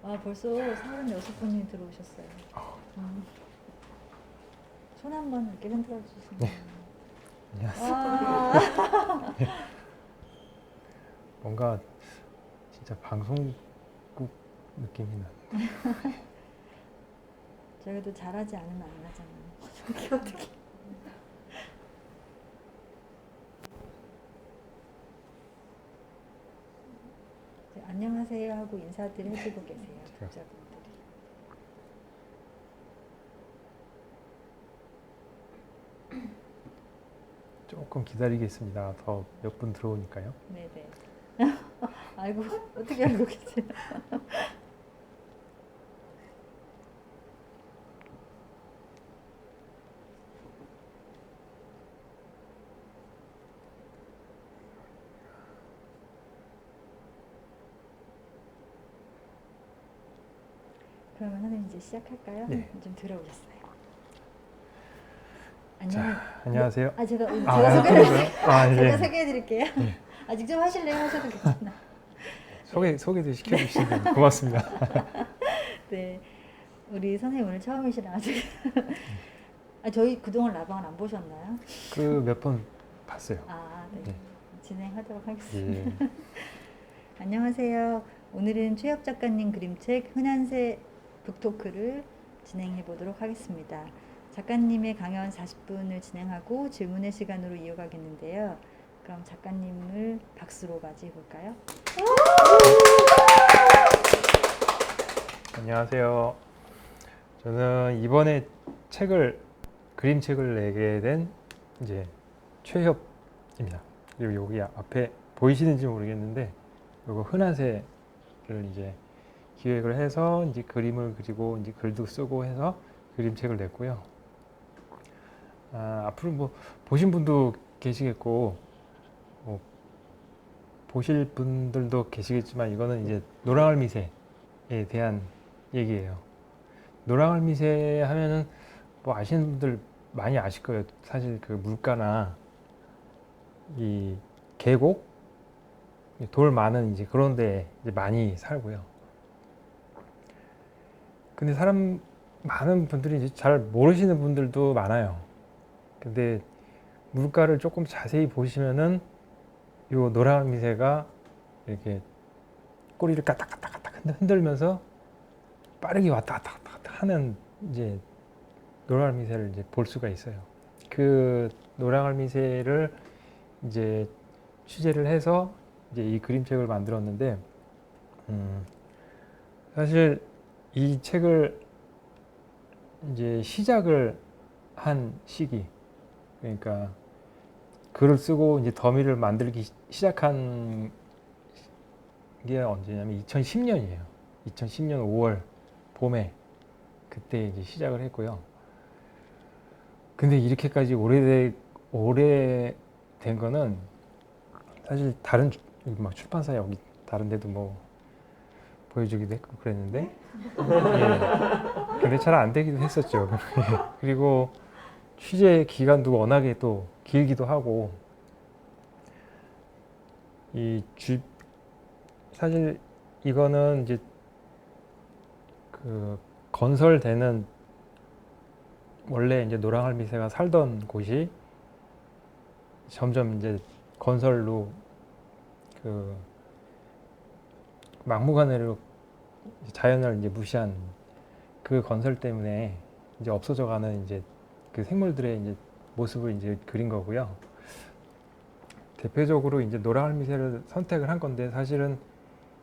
아, 벌써 36분이 들어오셨어요. 손 한번 이렇게 흔들어 주시면. 네. 안녕하세요. 와. 뭔가 진짜 방송국 느낌이 나. 저희도 잘하지 않으면 안 하잖아요. 이게 어떻게. 안녕하세요 하고 인사들 해주고 계세요. 독자분들이. 조금 기다리겠습니다. 더 몇 분 들어오니까요. 네네. 아이고, 어떻게 알고 계세요? 그러면 선생님 이제 시작할까요? 네. 좀 들어오셨어요. 자, 안녕하세요. 제가 네. 소개해드릴게요. 네. 직접 하실래요? 하셔도 괜찮아. 소개도 시켜주시면 고맙습니다. 네, 우리 선생님 오늘 처음이시라 아직. 저희 그동안 라방을 안 보셨나요? 그 몇 번 봤어요. 네. 네. 진행하도록 하겠습니다. 예. 안녕하세요. 오늘은 최혁 작가님 그림책 흔한새 북토크를 진행해 보도록 하겠습니다. 작가님의 강연 40분을 진행하고 질문의 시간으로 이어가겠는데요. 그럼 작가님을 박수로 맞이해 볼까요? 안녕하세요. 저는 이번에 그림책을 내게 된 이제 최협입니다. 그리고 여기 앞에 보이시는지 모르겠는데 이거 흔한새를 이제 기획을 해서 이제 그림을 그리고 이제 글도 쓰고 해서 그림책을 냈고요. 앞으로 뭐 보신 분도 계시겠고 뭐 보실 분들도 계시겠지만 이거는 이제 노랑알미새에 대한 얘기예요. 노랑알미새 하면은 뭐 아시는 분들 많이 아실 거예요. 사실 그 물가나 이 계곡, 돌 많은 이제 그런 데 이제 많이 살고요. 근데 많은 분들이 이제 잘 모르시는 분들도 많아요. 근데 물가를 조금 자세히 보시면은 요 노랑미새가 이렇게 꼬리를 까딱까딱 흔들면서 빠르게 왔다 갔다 하는 이제 노랑알미새를 이제 볼 수가 있어요. 그 노랑알미새를 이제 취재를 해서 이제 이 그림책을 만들었는데, 사실 이 책을 이제 시작을 한 시기, 그러니까 글을 쓰고 이제 더미를 만들기 시작한 게 언제냐면 2010년이에요. 2010년 5월 봄에 그때 이제 시작을 했고요. 근데 이렇게까지 오래된 거는 사실 다른 막 출판사 여기 다른 데도 뭐 보여주기도 했고 그랬는데 예. 근데 잘 안 되기도 했었죠. 그리고 취재 기간도 워낙에 또 길기도 하고 사실 이거는 이제 그 건설되는 원래 이제 노랑알미새가 살던 곳이 점점 이제 건설로 그 막무가내로 자연을 이제 무시한 그 건설 때문에 이제 없어져가는 이제 그 생물들의 이제 모습을 이제 그린 거고요. 대표적으로 이제 노랑알미새를 선택을 한 건데 사실은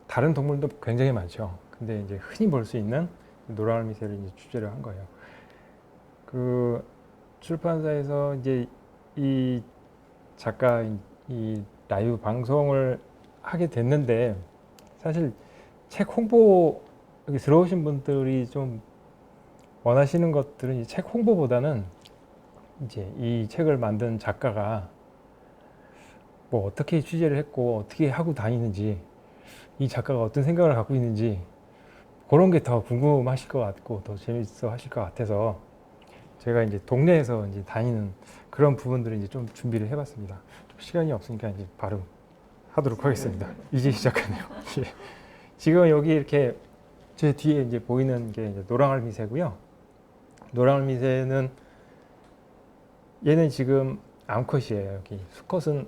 다른 동물도 굉장히 많죠. 근데 이제 흔히 볼 수 있는 노랑알미새를 이제 주제로 한 거예요. 그 출판사에서 이제 이 작가 이 라이브 방송을 하게 됐는데 사실 책 홍보 여기 들어오신 분들이 좀 원하시는 것들은 이 책 홍보보다는 이제 이 책을 만든 작가가 뭐 어떻게 취재를 했고 어떻게 하고 다니는지 이 작가가 어떤 생각을 갖고 있는지 그런 게 더 궁금하실 것 같고 더 재밌어 하실 것 같아서 제가 이제 동네에서 이제 다니는 그런 부분들을 이제 좀 준비를 해봤습니다. 좀 시간이 없으니까 이제 바로 하도록 하겠습니다. 이제 시작하네요. 지금 여기 이렇게 제 뒤에 이제 보이는 게 이제 노랑알미새고요. 노랑알미새는 얘는 지금 암컷이에요. 여기 수컷은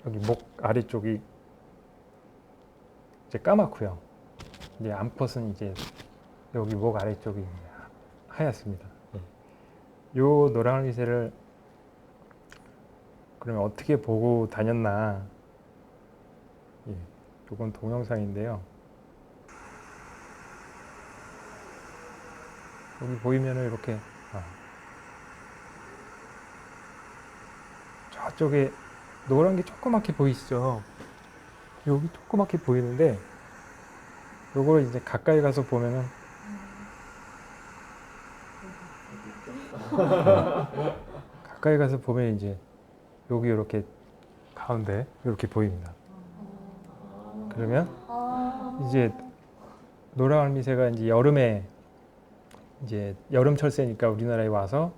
여기 목 아래쪽이 이제 까맣고요. 이제 암컷은 이제 여기 목 아래쪽이 하얗습니다. 예. 요 노랑알미새를 그러면 어떻게 보고 다녔나? 예. 요건 동영상인데요. 여기 보이면은 이렇게 저쪽에 노란 게 조그맣게 보이시죠? 여기 조그맣게 보이는데 요걸 이제 가까이 가서 보면은 가까이 가서 보면 이제 여기 이렇게 가운데 이렇게 보입니다. 그러면 이제 노랑알미새가 이제 여름에 이제 여름철새니까 우리나라에 와서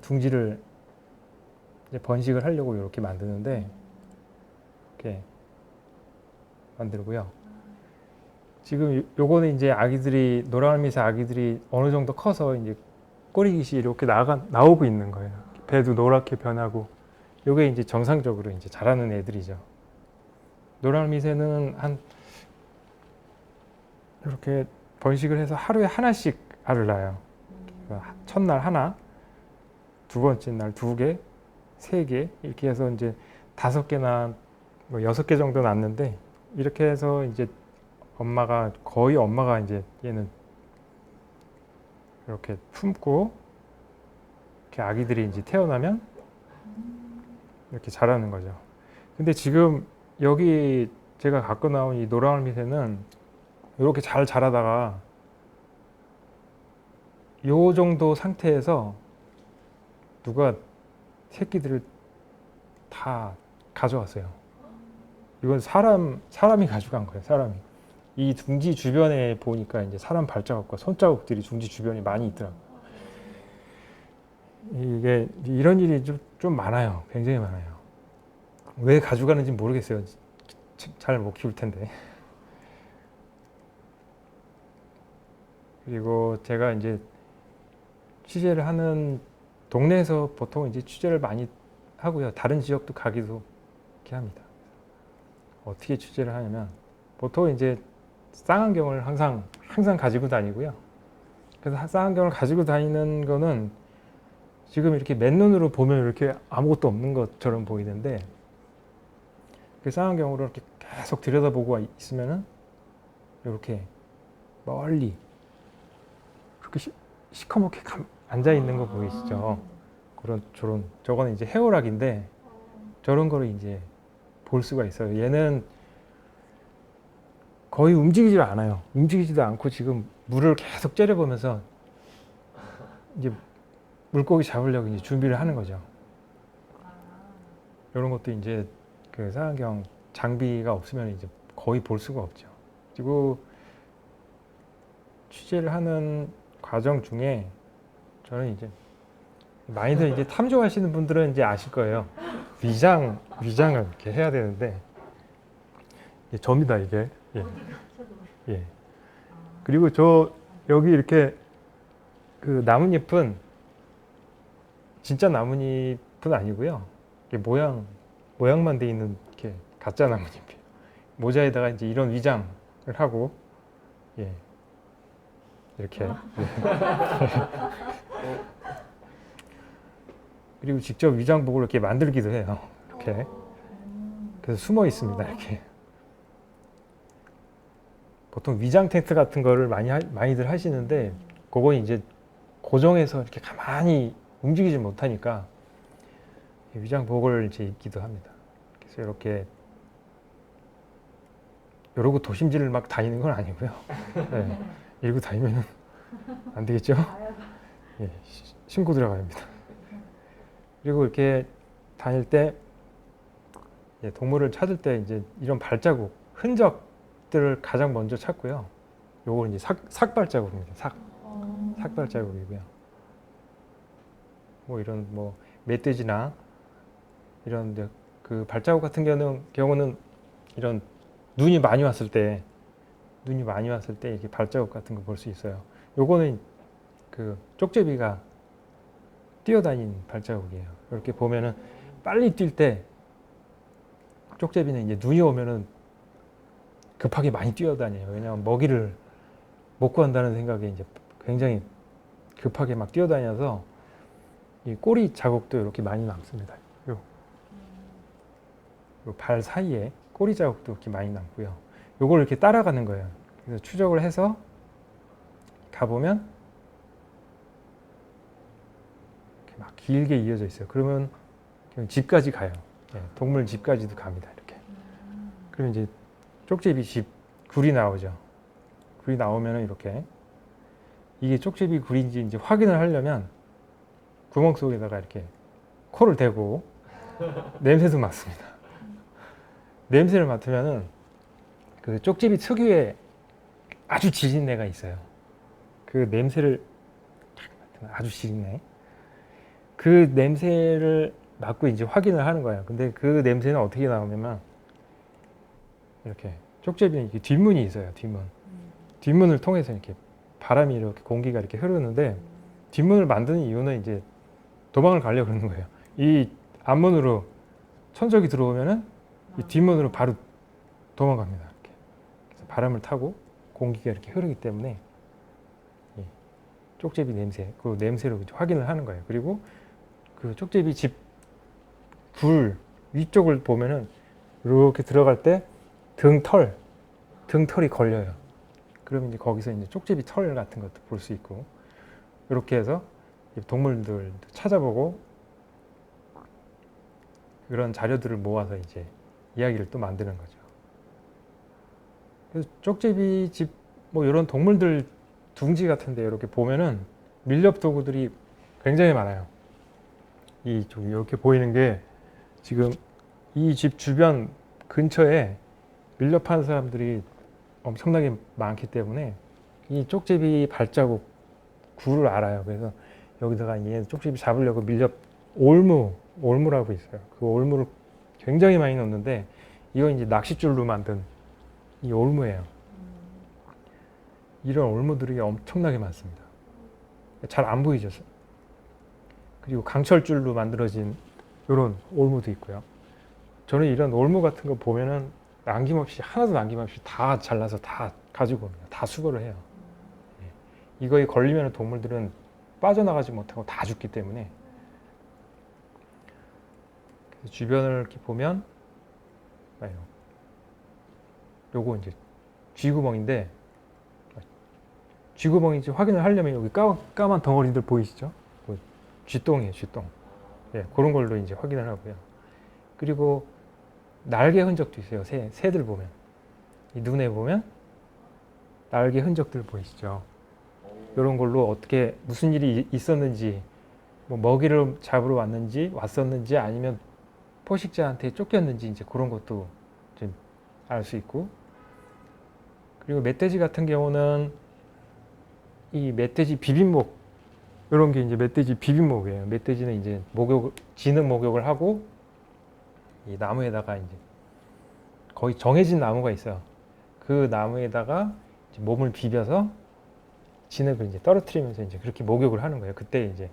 둥지를 이제 번식을 하려고 이렇게 만드는데 이렇게 만들고요. 지금 요거는 이제 아기들이 노랑알미새 아기들이 어느 정도 커서 이제 꼬리깃이 이렇게 나오고 있는 거예요. 배도 노랗게 변하고 요게 이제 정상적으로 이제 자라는 애들이죠. 노랑알미새는 한 이렇게 번식을 해서 하루에 하나씩 알을 낳아요. 첫날 하나, 두 번째 날 두 개, 세 개 이렇게 해서 이제 5개나 뭐 6개 정도 낳는데 이렇게 해서 이제 거의 엄마가 이제 얘는 이렇게 품고 이렇게 아기들이 이제 태어나면 이렇게 자라는 거죠. 근데 지금 여기 제가 갖고 나온 이 노랑알미새는 이렇게 잘 자라다가 요 정도 상태에서 누가 새끼들을 다 가져왔어요. 이건 사람이 가져간 거예요. 사람이. 이 둥지 주변에 보니까 이제 사람 발자국과 손자국들이 둥지 주변에 많이 있더라고요. 이게 이런 일이 좀 많아요. 굉장히 많아요. 왜 가져가는지 모르겠어요. 잘 못 키울 텐데. 그리고 제가 이제 취재를 하는 동네에서 보통 이제 취재를 많이 하고요. 다른 지역도 가기도 이렇게 합니다. 어떻게 취재를 하냐면 보통 이제 쌍안경을 항상 가지고 다니고요. 그래서 쌍안경을 가지고 다니는 거는 지금 이렇게 맨눈으로 보면 이렇게 아무것도 없는 것처럼 보이는데 그 쌍안경으로 이렇게 계속 들여다보고 있으면은 이렇게 멀리 이렇게 시커멓게 앉아 있는 거 보이시죠? 저거는 이제 해오락인데 저런 거를 이제 볼 수가 있어요. 얘는 거의 움직이질 않아요. 움직이지도 않고 지금 물을 계속 째려보면서 이제 물고기 잡으려고 이제 준비를 하는 거죠. 이런 것도 이제 그 쌍안경 장비가 없으면 이제 거의 볼 수가 없죠. 그리고 취재를 하는 과정 중에 저는 이제 많이들 이제 탐조하시는 분들은 이제 아실 거예요. 위장을 이렇게 해야 되는데 점이다 이게. 예. 예. 그리고 저 여기 이렇게 그 나뭇잎은 진짜 나뭇잎은 아니고요. 이게 모양만 돼 있는 이렇게 가짜 나뭇잎이에요. 모자에다가 이제 이런 위장을 하고 예. 이렇게. 예. 그리고 직접 위장복을 이렇게 만들기도 해요. 이렇게. 그래서 숨어 있습니다. 이렇게. 보통 위장 텐트 같은 거를 많이들 하시는데 그건 이제 고정해서 이렇게 가만히 움직이지 못하니까 위장복을 이제 입기도 합니다. 그래서 이렇게 이러고 도심지를 막 다니는 건 아니고요. 네. 이러고 다니면은 안 되겠죠? 예, 신고 들어가야 합니다. 그리고 이렇게 다닐 때 동물을 찾을 때 이제 이런 발자국, 흔적들을 가장 먼저 찾고요. 요걸 이제 삭발자국입니다. 삭발자국이고요. 뭐 이런 뭐 멧돼지나 이런 이제 그 발자국 같은 경우는 이런 눈이 많이 왔을 때 눈이 많이 왔을 때 이렇게 발자국 같은 거 볼 수 있어요. 요거는 그 쪽제비가 뛰어다니는 발자국이에요. 이렇게 보면은 빨리 뛸 때 쪽제비는 이제 눈이 오면은 급하게 많이 뛰어다녀요. 왜냐하면 먹이를 못 구한다는 생각에 이제 굉장히 급하게 막 뛰어다녀서 이 꼬리 자국도 이렇게 많이 남습니다. 요 발 사이에 꼬리 자국도 이렇게 많이 남고요. 요걸 이렇게 따라가는 거예요. 그래서 추적을 해서 가보면 이렇게 막 길게 이어져 있어요. 그러면 집까지 가요. 예, 동물 집까지도 갑니다. 이렇게. 그러면 이제 쪽제비 집 굴이 나오죠. 굴이 나오면은 이렇게 이게 쪽제비 굴인지 이제 확인을 하려면 구멍 속에다가 이렇게 코를 대고 냄새도 맡습니다. 냄새를 맡으면은 그 쪽제비 특유의 아주 지린내가 있어요. 그 냄새를 아주 지린내. 그 냄새를 맡고 이제 확인을 하는 거예요. 근데 그 냄새는 어떻게 나오냐면 이렇게 쪽제비는 이렇게 뒷문이 있어요. 뒷문을 통해서 이렇게 바람이 이렇게 공기가 이렇게 흐르는데 뒷문을 만드는 이유는 이제 도망을 가려고 그러는 거예요. 이 앞문으로 천적이 들어오면은 이 뒷문으로 바로 도망갑니다. 이렇게. 그래서 바람을 타고 공기가 이렇게 흐르기 때문에 이 쪽제비 냄새, 그 냄새로 확인을 하는 거예요. 그리고 그 쪽제비 집 굴 위쪽을 보면은 이렇게 들어갈 때 등털이 걸려요. 그러면 이제 거기서 이제 쪽제비 털 같은 것도 볼 수 있고 이렇게 해서 동물들 찾아보고 그런 자료들을 모아서 이제 이야기를 또 만드는 거죠. 그래서 쪽제비 집 뭐 이런 동물들 둥지 같은데 이렇게 보면은 밀렵 도구들이 굉장히 많아요. 이렇게 보이는 게 지금 이 집 주변 근처에 밀렵하는 사람들이 엄청나게 많기 때문에 이 쪽제비 발자국 굴을 알아요. 그래서 여기다가 얘 쪽제비 잡으려고 밀렵 올무라고 있어요. 그 올무를 굉장히 많이 넣는데 이거 이제 낚싯줄로 만든 이 올무예요. 이런 올무들이 엄청나게 많습니다. 잘 안 보이죠. 그리고 강철줄로 만들어진 이런 올무도 있고요. 저는 이런 올무 같은 거 보면은 하나도 남김없이 다 잘라서 다 가지고 옵니다. 다 수거를 해요. 이거에 걸리면 동물들은 빠져나가지 못하고 다 죽기 때문에 그래서 주변을 이렇게 보면 요거 이제 쥐구멍인데 쥐구멍인지 확인을 하려면 여기 까만 덩어리들 보이시죠? 쥐똥이에요, 쥐똥. 예, 그런 걸로 이제 확인을 하고요. 그리고 날개 흔적도 있어요. 새들 보면 이 눈에 보면 날개 흔적들 보이시죠? 이런 걸로 어떻게 무슨 일이 있었는지 뭐 먹이를 잡으러 왔었는지 아니면 포식자한테 쫓겼는지 이제 그런 것도 좀 알 수 있고 그리고 멧돼지 같은 경우는 이 멧돼지 비빔목 이런 게 이제 멧돼지 비빔목이에요. 멧돼지는 이제 지능 목욕을 하고 이 나무에다가 이제 거의 정해진 나무가 있어요. 그 나무에다가 이제 몸을 비벼서 진흙을 이제 떨어뜨리면서 이제 그렇게 목욕을 하는 거예요. 그때 이제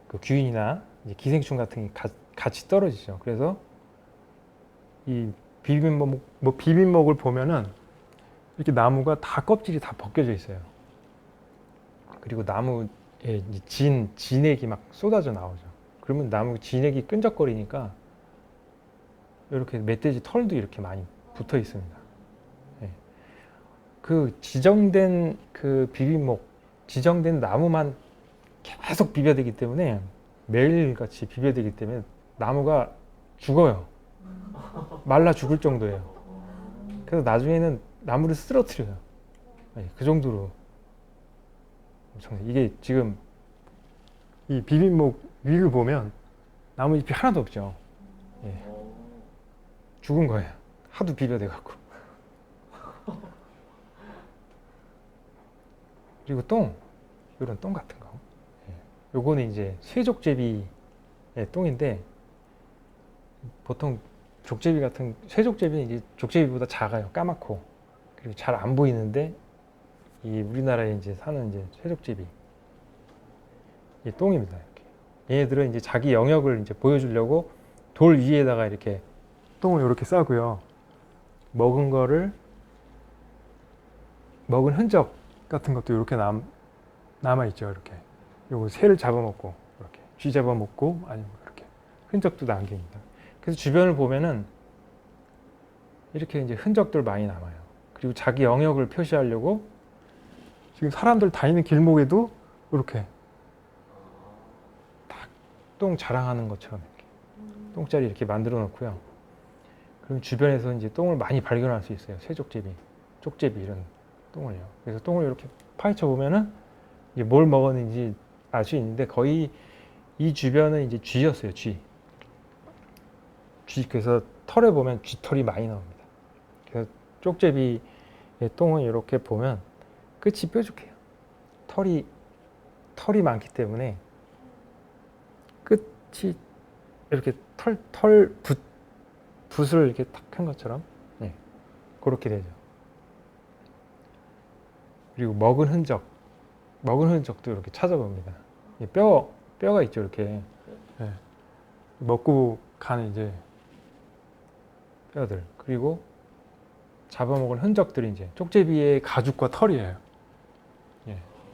그 균이나 이제 기생충 같은 게 같이 떨어지죠. 그래서 이 비빔목을 보면은 이렇게 나무가 다 껍질이 다 벗겨져 있어요. 그리고 나무에 진액이 막 쏟아져 나오죠. 그러면 나무 진액이 끈적거리니까 이렇게 멧돼지 털도 이렇게 많이 붙어 있습니다. 예. 그 지정된 그 비빔목, 지정된 나무만 계속 비벼대기 때문에 매일같이 비벼대기 때문에 나무가 죽어요. 말라 죽을 정도예요. 그래서 나중에는 나무를 쓰러뜨려요. 예, 그 정도로 엄청나요. 이게 지금 이 비빔목 위를 보면 나무잎이 하나도 없죠. 예. 죽은 거예요. 하도 비벼대갖고. 그리고 이런 똥 같은 거. 요거는 이제 쇠족제비의 똥인데 보통 쇠족제비는 이제 족제비보다 작아요. 까맣고. 그리고 잘 안 보이는데 이 우리나라에 이제 사는 이제 세족제비 이 똥입니다. 이렇게. 얘네들은 이제 자기 영역을 이제 보여주려고 돌 위에다가 이렇게 똥을 이렇게 싸고요. 먹은 거를 먹은 흔적 같은 것도 이렇게 남아 있죠. 이렇게. 요거 새를 잡아먹고 이렇게 쥐 잡아먹고 아니면 이렇게 흔적도 남깁니다. 그래서 주변을 보면은 이렇게 이제 흔적들 많이 남아요. 그리고 자기 영역을 표시하려고 지금 사람들 다니는 길목에도 이렇게 딱 똥 자랑하는 것처럼 이렇게 똥자리 이렇게 만들어 놓고요. 그럼 주변에서 이제 똥을 많이 발견할 수 있어요. 새족제비, 쪽제비 이런 똥을요. 그래서 똥을 이렇게 파헤쳐 보면은 이제 뭘 먹었는지 알 수 있는데 거의 이 주변은 이제 쥐였어요. 쥐. 그래서 털에 보면 쥐털이 많이 나옵니다. 그래서 쪽제비의 똥은 이렇게 보면 끝이 뾰족해요. 털이 많기 때문에 끝이 이렇게 붓을 이렇게 탁 한 것처럼 그렇게 되죠. 그리고 먹은 흔적도 이렇게 찾아봅니다. 뼈가 있죠, 이렇게. 먹고 가는 이제 뼈들. 그리고 잡아먹은 흔적들이 이제 쪽제비의 가죽과 털이에요.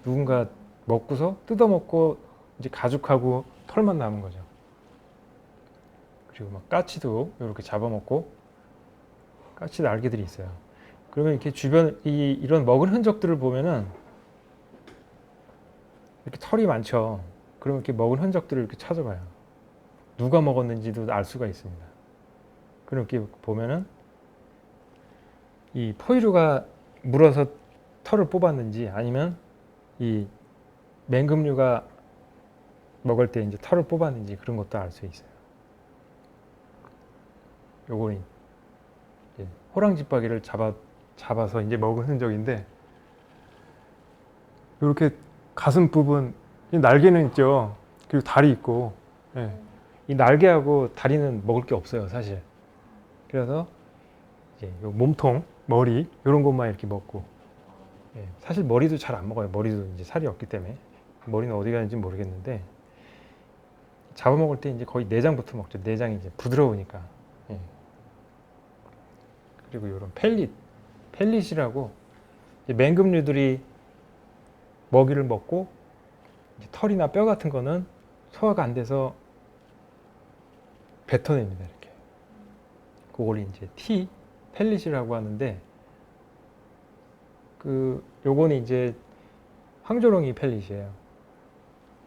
누군가 먹고서 뜯어먹고 이제 가죽하고 털만 남은 거죠. 그리고 막 까치도 이렇게 잡아먹고 까치 날개들이 있어요. 그러면 이렇게 주변 이런 먹은 흔적들을 보면은 이렇게 털이 많죠. 그러면 이렇게 먹은 흔적들을 이렇게 찾아봐요. 누가 먹었는지도 알 수가 있습니다. 그럼 이렇게 보면은 이 포유류가 물어서 털을 뽑았는지 아니면 이 맹금류가 먹을 때 이제 털을 뽑았는지 그런 것도 알 수 있어요. 요거는 호랑지빠기를 잡아서 이제 먹은 흔적인데 이렇게 가슴 부분 날개는 있죠. 그리고 다리 있고 이 날개하고 다리는 먹을 게 없어요, 사실. 그래서 이제 요 몸통, 머리 이런 것만 이렇게 먹고 사실 머리도 잘 안 먹어요. 머리도 이제 살이 없기 때문에 머리는 어디 가는지 모르겠는데 잡아먹을 때 이제 거의 내장부터 먹죠. 내장이 이제 부드러우니까. 그리고 이런 펠릿이라고 맹금류들이 먹이를 먹고 털이나 뼈 같은 거는 소화가 안 돼서 뱉어냅니다. 이렇게. 그걸 이제 펠릿이라고 하는데 요거는 이제 황조롱이 펠릿이에요.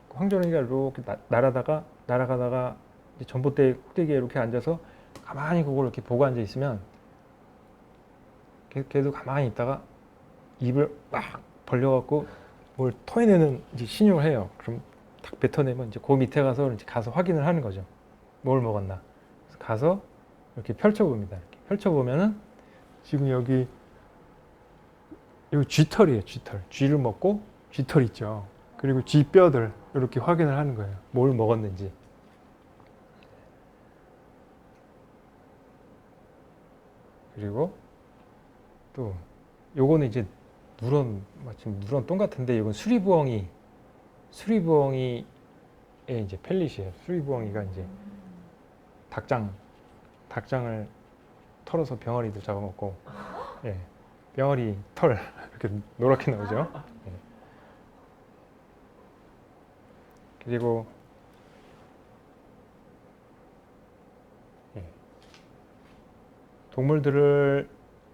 황조롱이가 이렇게 날아가다가 이제 전봇대 꼭대기에 이렇게 앉아서 가만히 그걸 이렇게 보고 앉아 있으면 걔도 가만히 있다가 입을 막 벌려갖고 뭘 토해내는 이제 신용을 해요. 그럼 딱 뱉어내면 이제 그 밑에 가서 확인을 하는 거죠. 뭘 먹었나. 그래서 가서 이렇게 펼쳐봅니다. 이렇게 펼쳐보면은 지금 여기 쥐털이에요. 쥐털. 쥐를 먹고 쥐털 있죠. 그리고 쥐뼈들 이렇게 확인을 하는 거예요. 뭘 먹었는지. 그리고 또 요거는 이제 마침 누런 똥 같은데 이건 수리부엉이의 이제 펠릿이에요. 수리부엉이가 이제 닭장을 털어서 병아리도 잡아먹고 병아리 털 이렇게 노랗게 나오죠. 그리고 동물들을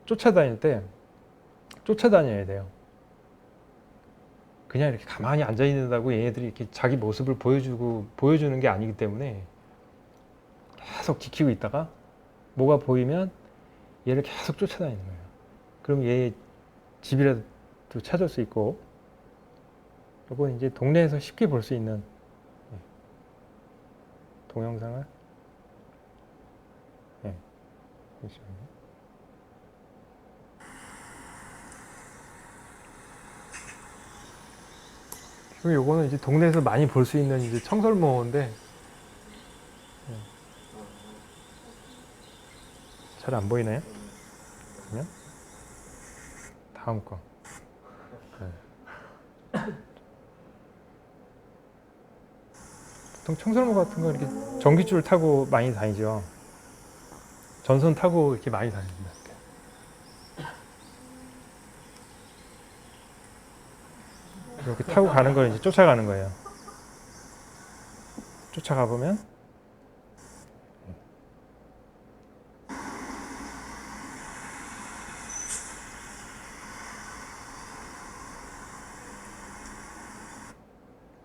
쫓아다닐 때 쫓아다녀야 돼요. 그냥 이렇게 가만히 앉아 있는다고 얘네들이 이렇게 자기 모습을 보여주는 게 아니기 때문에 계속 지키고 있다가 뭐가 보이면 얘를 계속 쫓아다니는 거예요. 그럼 얘 집이라도 찾을 수 있고, 이건 이제 동네에서 쉽게 볼 수 있는 동영상을 잠시만요. 그리고 요거는 이제 동네에서 많이 볼 수 있는 이제 청설모인데 잘 안 보이나요? 그러면 다음 거. 네. 보통 청설모 같은 거 이렇게 전기줄 타고 많이 다니죠. 전선 타고 이렇게 많이 다닙니다. 이렇게 타고 가는 걸 이제 쫓아가는 거예요. 쫓아가 보면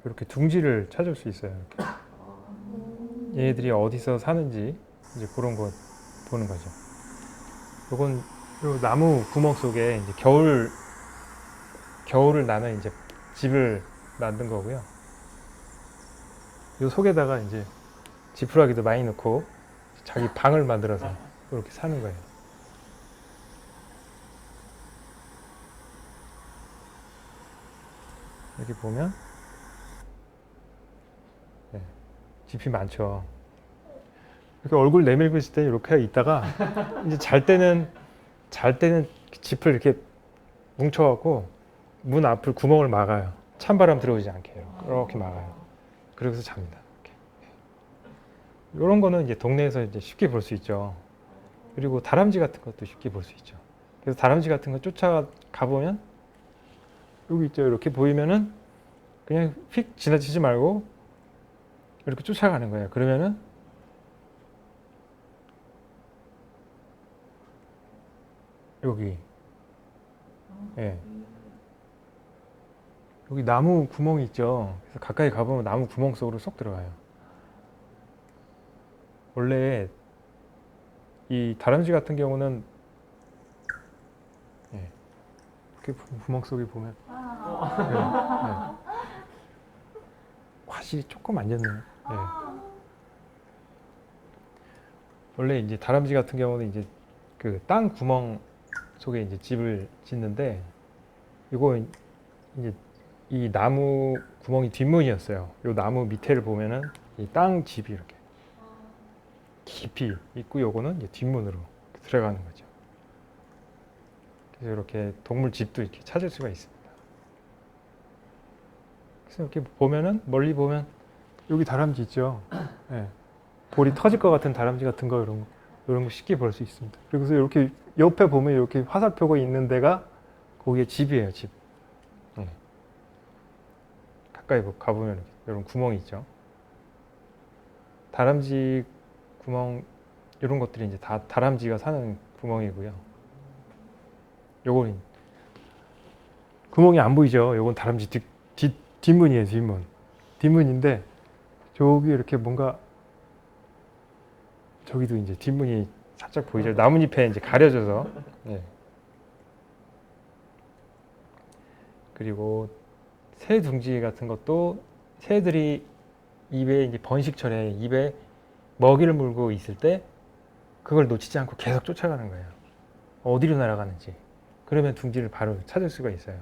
이렇게 둥지를 찾을 수 있어요. 이렇게. 얘네들이 어디서 사는지 이제 그런 거 보는 거죠. 요건 요 나무 구멍 속에 이제 겨울을 나는 이제 집을 만든 거고요. 요 속에다가 이제 지푸라기도 많이 넣고 자기 방을 만들어서 이렇게 사는 거예요. 여기 보면 네, 집이 많죠. 이렇게 얼굴 내밀고 있을 때 이렇게 있다가 이제 잘 때는 짚을 이렇게 뭉쳐갖고 문 앞을 구멍을 막아요. 찬바람 들어오지 않게 이렇게 막아요. 그러고서 잡니다. 이렇게. 이런 거는 이제 동네에서 이제 쉽게 볼 수 있죠. 그리고 다람쥐 같은 것도 쉽게 볼 수 있죠. 그래서 다람쥐 같은 거 쫓아가 보면 여기 있죠. 이렇게 보이면은 그냥 휙 지나치지 말고 이렇게 쫓아가는 거예요. 그러면은 여기, 예, 여기 나무 구멍이 있죠. 그래서 가까이 가보면 나무 구멍 속으로 쏙 들어가요. 원래 이 다람쥐 같은 경우는 예, 이렇게 구멍 속에 보면 예, 예. 화실이 조금 안 젖네요. 예. 원래 이제 다람쥐 같은 경우는 이제 그 땅 구멍 속에 이제 집을 짓는데 이거 이제 이 나무 구멍이 뒷문이었어요. 이 나무 밑에를 보면은 이 땅 집이 이렇게 깊이 있고 요거는 이제 뒷문으로 들어가는 거죠. 그래서 이렇게 동물 집도 이렇게 찾을 수가 있습니다. 그래서 이렇게 보면은 멀리 보면 여기 다람쥐 있죠. 네. 볼이 터질 것 같은 다람쥐 같은 거 이런 거 쉽게 볼 수 있습니다. 그래서 이렇게 옆에 보면 이렇게 화살표가 있는 데가 거기에 집이에요, 집. 네. 가까이 가보면 이런 구멍이 있죠. 다람쥐 구멍 이런 것들이 이제 다 다람쥐가 사는 구멍이고요. 요건 구멍이 안 보이죠. 요건 다람쥐 뒷문이에요, 뒷문. 뒷문인데 저기 이렇게 뭔가 저기도 이제 뒷문이 살짝 보이죠. 나뭇잎에 이제 가려져서. 네. 그리고 새 둥지 같은 것도 새들이 입에 이제 번식철에 입에 먹이를 물고 있을 때 그걸 놓치지 않고 계속 쫓아가는 거예요. 어디로 날아가는지. 그러면 둥지를 바로 찾을 수가 있어요.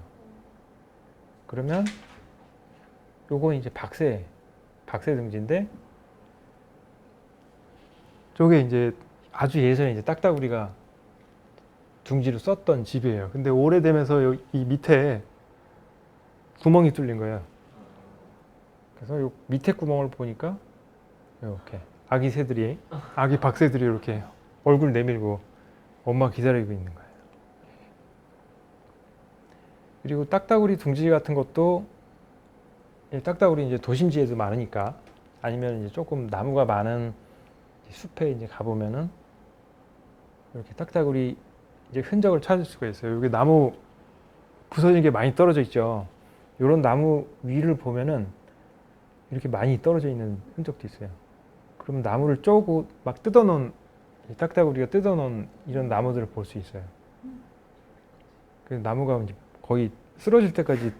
그러면 요건 이제 박새 둥지인데 저게 이제 아주 예전에 이제 딱따구리가 둥지로 썼던 집이에요. 근데 오래되면서 이 밑에 구멍이 뚫린 거예요. 그래서 요 밑에 구멍을 보니까 이렇게 아기 박새들이 이렇게 얼굴 내밀고 엄마 기다리고 있는 거예요. 그리고 딱따구리 둥지 같은 것도 딱따구리 이제 도심지에도 많으니까 아니면 이제 조금 나무가 많은 숲에 이제 가보면은 이렇게 딱따구리 이제 흔적을 찾을 수가 있어요. 여기 나무 부서진 게 많이 떨어져 있죠. 이런 나무 위를 보면은 이렇게 많이 떨어져 있는 흔적도 있어요. 그러면 나무를 쪼고 막 뜯어놓은 딱따구리가 뜯어놓은 이런 나무들을 볼 수 있어요. 그 나무가 이제 거의 쓰러질 때까지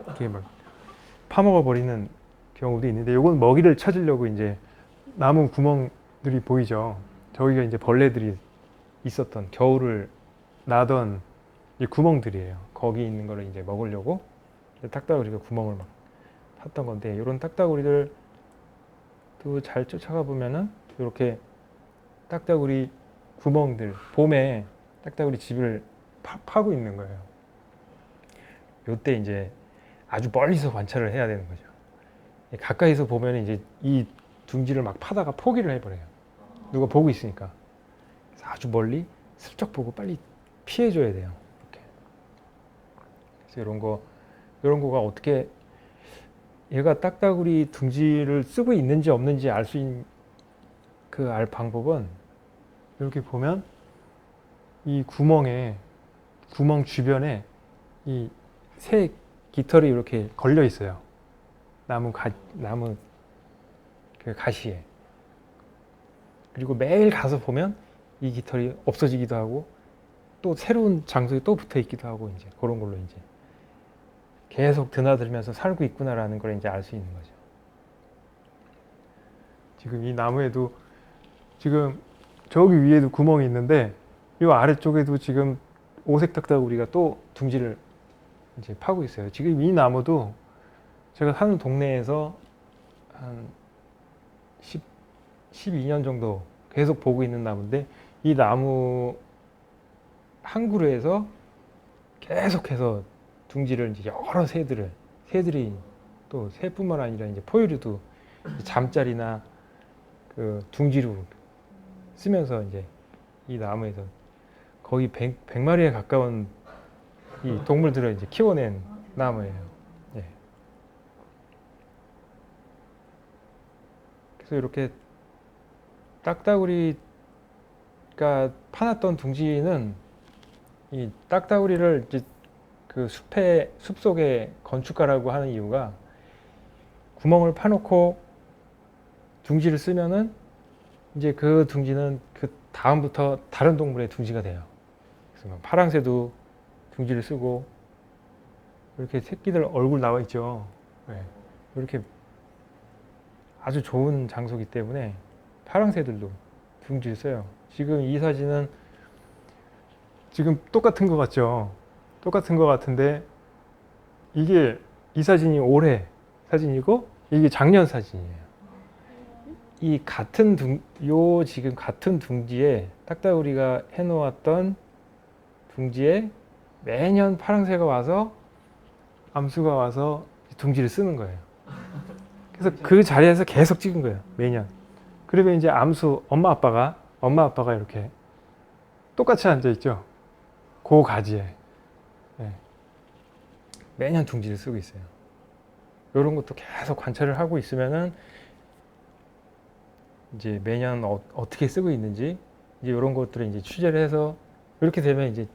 이렇게 막 파먹어 버리는 경우도 있는데, 이건 먹이를 찾으려고 이제 나무 구멍들이 보이죠. 저기가 이제 벌레들이 있었던 겨울을 나던 이 구멍들이에요. 거기 있는 거를 이제 먹으려고 딱따구리가 구멍을 막 팠던 건데, 이런 딱따구리들도 잘 쫓아가 보면은 이렇게 딱따구리 구멍들, 봄에 딱따구리 집을 파고 있는 거예요. 요때 이제 아주 멀리서 관찰을 해야 되는 거죠. 가까이서 보면 이제 이 둥지를 막 파다가 포기를 해버려요. 누가 보고 있으니까. 그래서 아주 멀리 슬쩍 보고 빨리 피해줘야 돼요. 이렇게. 그래서 이런 거가 어떻게 얘가 딱따구리 둥지를 쓰고 있는지 없는지 알 수 있는 알 방법은 이렇게 보면 이 구멍 주변에 이 새 깃털이 이렇게 걸려 있어요. 나무 그 가시에. 그리고 매일 가서 보면 이 깃털이 없어지기도 하고 또 새로운 장소에 또 붙어 있기도 하고 이제 그런 걸로 이제 계속 드나들면서 살고 있구나라는 걸 이제 알 수 있는 거죠. 지금 이 나무에도 지금 저기 위에도 구멍이 있는데 이 아래쪽에도 지금 오색 딱따구리가 또 둥지를 이제 파고 있어요. 지금 이 나무도 제가 사는 동네에서 한 12년 정도 계속 보고 있는 나무인데 이 나무 한 그루에서 계속해서 둥지를 이제 여러 새들이 또 새뿐만 아니라 이제 포유류도 잠자리나 그 둥지로 쓰면서 이제 이 나무에서 거의 100마리에 가까운 이 동물들을 이제 키워낸 나무예요. 예. 그래서 이렇게 딱따구리가 파놨던 둥지는 이 딱따구리를 이제 그 숲 속에 건축가라고 하는 이유가 구멍을 파놓고 둥지를 쓰면은 이제 그 둥지는 그 다음부터 다른 동물의 둥지가 돼요. 그래서 뭐 파랑새도 둥지를 쓰고 이렇게 새끼들 얼굴 나와 있죠. 네. 이렇게 아주 좋은 장소이기 때문에 파랑새들도 둥지를 써요. 지금 이 사진은 지금 똑같은 것 같죠? 똑같은 것 같은데 이게 이 사진이 올해 사진이고 이게 작년 사진이에요. 이 지금 같은 둥지에 딱따구리가 해놓았던 둥지에 매년 파랑새가 와서 암수가 와서 둥지를 쓰는 거예요. 그래서 그 자리에서 계속 찍은 거예요. 매년. 그러면 이제 암수 엄마 아빠가 이렇게 똑같이 앉아 있죠. 그 가지에. 네. 매년 둥지를 쓰고 있어요. 이런 것도 계속 관찰을 하고 있으면은 이제 매년 어떻게 쓰고 있는지 이제 이런 것들을 이제 취재를 해서 이렇게 되면 이제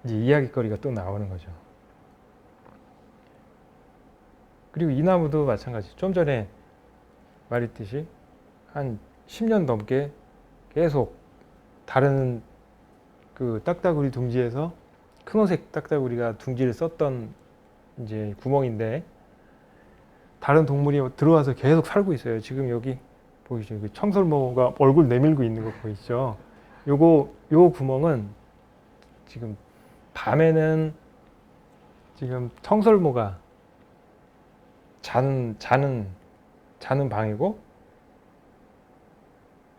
이야기거리가 또 나오는 거죠. 그리고 이 나무도 마찬가지. 좀 전에 말했듯이 한 10년 넘게 계속 다른 그 딱따구리 둥지에서 큰오색 딱따구리가 둥지를 썼던 이제 구멍인데 다른 동물이 들어와서 계속 살고 있어요. 지금 여기 보이죠? 청설모가 얼굴 내밀고 있는 거 보이죠? 요 구멍은 지금 밤에는 지금 청설모가 자는 방이고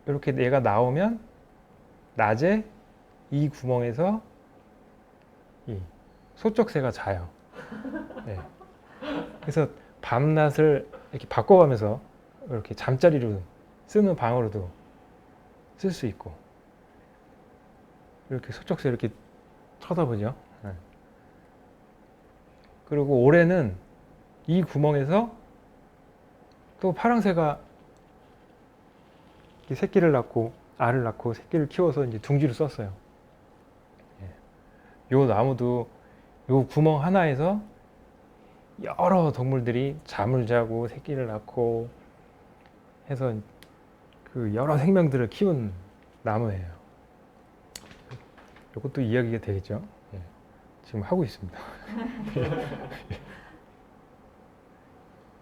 이렇게 얘가 나오면 낮에 이 구멍에서 이 소쩍새가 자요. 네. 그래서 밤낮을 이렇게 바꿔가면서 이렇게 잠자리로 쓰는 방으로도 쓸 수 있고 이렇게 소쩍새 이렇게 쳐다보죠. 네. 그리고 올해는 이 구멍에서 또 파랑새가 새끼를 낳고 알을 낳고 새끼를 키워서 이제 둥지를 썼어요. 요 나무도 요 구멍 하나에서 여러 동물들이 잠을 자고 새끼를 낳고 해서 그 여러 생명들을 키운 나무예요. 이것도 이야기가 되겠죠. 예. 지금 하고 있습니다.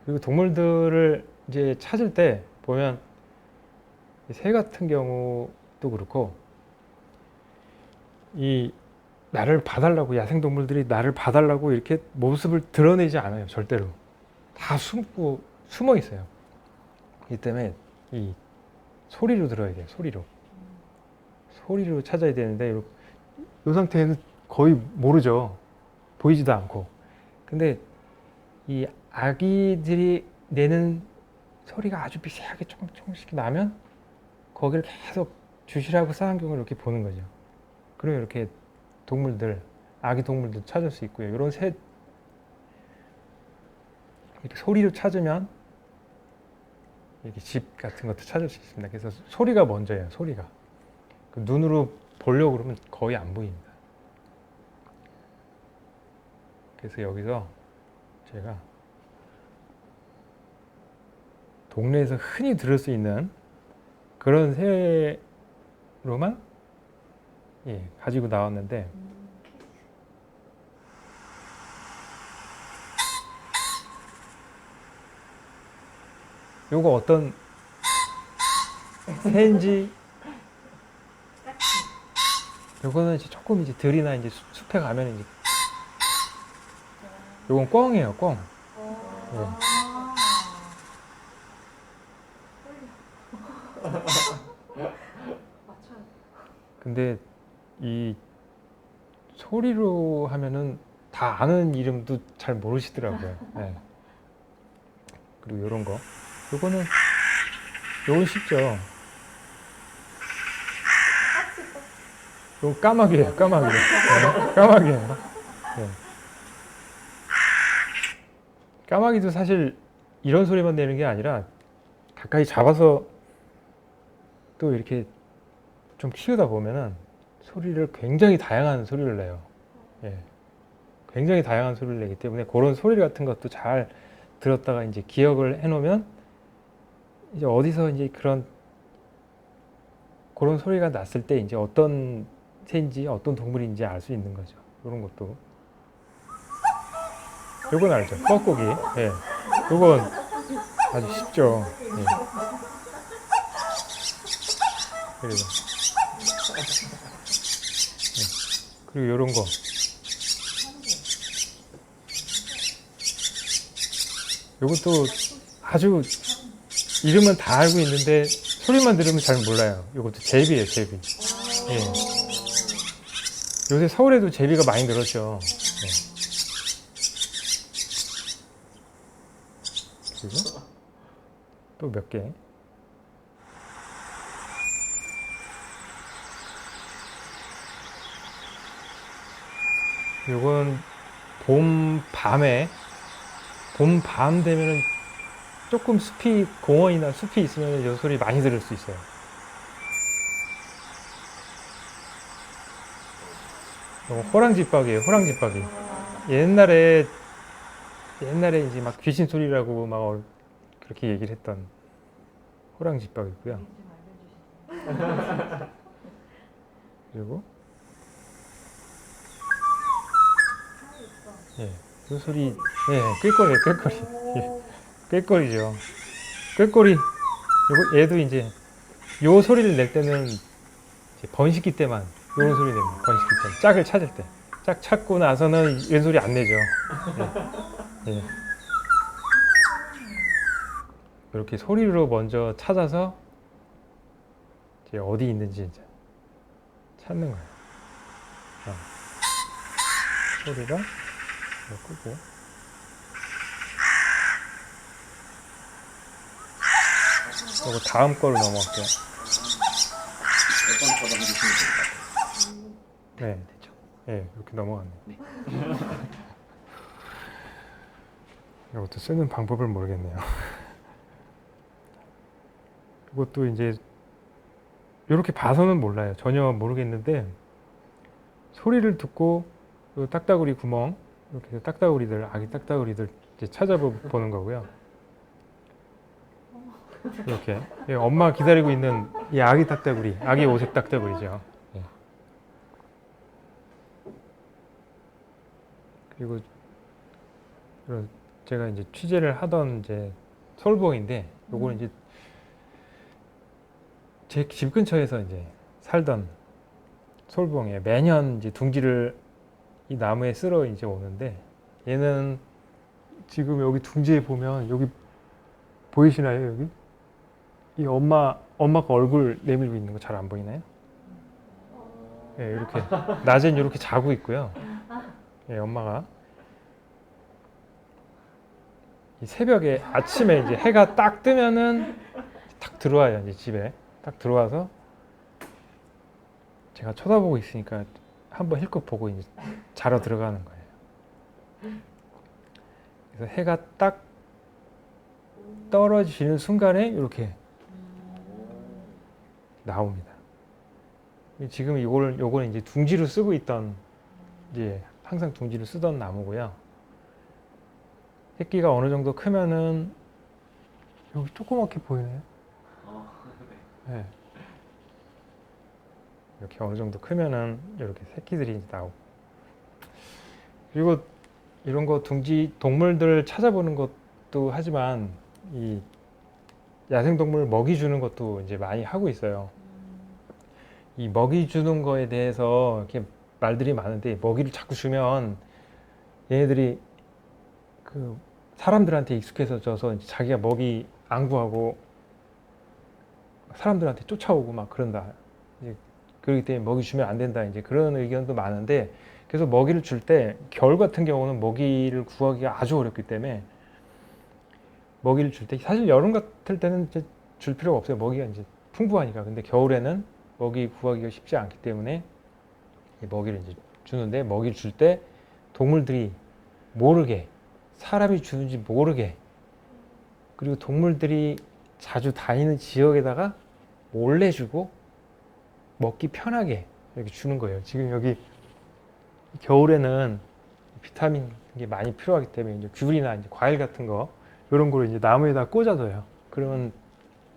그리고 동물들을 이제 찾을 때 보면 새 같은 경우도 그렇고 이 나를 봐달라고 야생동물들이 나를 봐달라고 이렇게 모습을 드러내지 않아요. 절대로. 다 숨어 있어요. 이 때문에 이 소리로 들어야 돼요. 소리로 찾아야 되는데 이 상태에는 거의 모르죠. 보이지도 않고. 근데 이 아기들이 내는 소리가 아주 미세하게 조금씩 나면 거기를 계속 주시라고 쌍안경을 이렇게 보는 거죠. 그러면 이렇게 동물들, 아기 동물들 찾을 수 있고요. 이런 이렇게 소리로 찾으면 이렇게 집 같은 것도 찾을 수 있습니다. 그래서 소리가 먼저예요. 소리가. 그 눈으로 보려고 그러면 거의 안 보입니다. 그래서 여기서 제가 동네에서 흔히 들을 수 있는 그런 새로만 가지고 나왔는데 요거 어떤 새인지 요거는 이제 조금 이제 들이나 이제 숲에 가면 이제 요건 꿩이에요, 꿩. 예. 근데 이 소리로 하면은 다 아는 이름도 잘 모르시더라고요. 예. 그리고 요런 거. 요건 쉽죠. 요거 까마귀예요, 까마귀. 네, 까마귀예요. 네. 까마귀도 사실 이런 소리만 내는 게 아니라 가까이 잡아서 또 이렇게 좀 키우다 보면은 소리를 굉장히 다양한 소리를 내요. 예. 굉장히 다양한 소리를 내기 때문에 그런 소리 같은 것도 잘 들었다가 이제 기억을 해놓으면 이제 어디서 이제 그런 소리가 났을 때 이제 어떤 새인지 어떤 동물인지 알 수 있는 거죠. 이런 것도. 요건 알죠? 뻐꾸기. 예. 요건 아주 쉽죠. 예. 그리고 그리고 요런 거. 요것도 아주 이름은 다 알고 있는데 소리만 들으면 잘 몰라요. 요것도 제비예요, 제비. 예. 요새 서울에도 제비가 많이 늘었죠. 예. 그리고 또 몇 개. 요건 봄 밤 되면은 조금 공원이나 숲이 있으면 요 소리 많이 들을 수 있어요. 호랑지박이에요, 호랑지박이. 옛날에 이제 막 귀신 소리라고 막 그렇게 얘기를 했던 호랑지박이고요. 그리고 그 소리, 꾀꼬리예요, 꾀꼬리. 꾀꼬리죠. 꾀꼬리. 얘도 이제 요 소리를 낼 때는 이제 번식기 때만 요런 소리 냅니다. 번식기 때 짝을 찾을 때. 짝 찾고 나서는 이런 소리 안 내죠. 예. 이렇게 소리로 먼저 찾아서 이제 어디 있는지 이제 찾는 거예요. 소리가 끄고. 이거 다음 거로 넘어갈게요. 몇번 걷어주시면 될 것 같아요. 네, 됐죠. 네, 이렇게 넘어갔네요. 네. 이것도 쓰는 방법을 모르겠네요. 이것도 이제 이렇게 봐서는 몰라요. 전혀 모르겠는데 소리를 듣고 요 딱따구리 구멍, 이렇게 딱따구리들, 아기 딱따구리들 이제 찾아보는 거고요. 이렇게 엄마 기다리고 있는 이 아기 딱따구리, 아기 오색 딱따구리죠. 예. 그리고 제가 이제 취재를 하던 이제 솔봉인데, 요거는 이제 제 집 근처에서 이제 살던 솔봉이에요. 매년 이제 둥지를 이 나무에 쓸어 이제 오는데, 얘는 지금 여기 둥지에 보면 여기 보이시나요? 여기 이 엄마가 얼굴 내밀고 있는 거 잘 안 보이나요? 예, 이렇게 낮엔 이렇게 자고 있고요. 예, 엄마가 이 새벽에 아침에 이제 해가 딱 뜨면은 딱 들어와요. 이제 집에 딱 들어와서 제가 쳐다보고 있으니까 한번 힐끗 보고 이제 자러 들어가는 거예요. 그래서 해가 딱 떨어지는 순간에 이렇게 나옵니다. 지금 요거는 이제 둥지로 쓰고 있던, 이제 항상 둥지로 쓰던 나무고요. 새끼가 어느 정도 크면은 여기 조그맣게 보이네요. 네. 이렇게 어느 정도 크면은 이렇게 새끼들이 나오고, 그리고 이런 거 둥지 동물들 찾아보는 것도 하지만 이 야생동물 먹이 주는 것도 이제 많이 하고 있어요. 이 먹이 주는 거에 대해서 이렇게 말들이 많은데, 먹이를 자꾸 주면 얘네들이 그 사람들한테 익숙해져서 이제 자기가 먹이 안 구하고 사람들한테 쫓아오고 막 그런다. 이제 그렇기 때문에 먹이 주면 안 된다. 이제 그런 의견도 많은데, 그래서 먹이를 줄 때 겨울 같은 경우는 먹이를 구하기가 아주 어렵기 때문에 먹이를 줄 때, 사실 여름 같을 때는 이제 줄 필요가 없어요. 먹이가 이제 풍부하니까. 근데 겨울에는 먹이 구하기가 쉽지 않기 때문에 먹이를 이제 주는데, 먹이를 줄 때 동물들이 모르게, 사람이 주는지 모르게, 그리고 동물들이 자주 다니는 지역에다가 몰래 주고 먹기 편하게 이렇게 주는 거예요. 지금 여기 겨울에는 비타민 게 많이 필요하기 때문에 이제 귤이나 이제 과일 같은 거 이런 거를 이제 나무에다 꽂아둬요. 그러면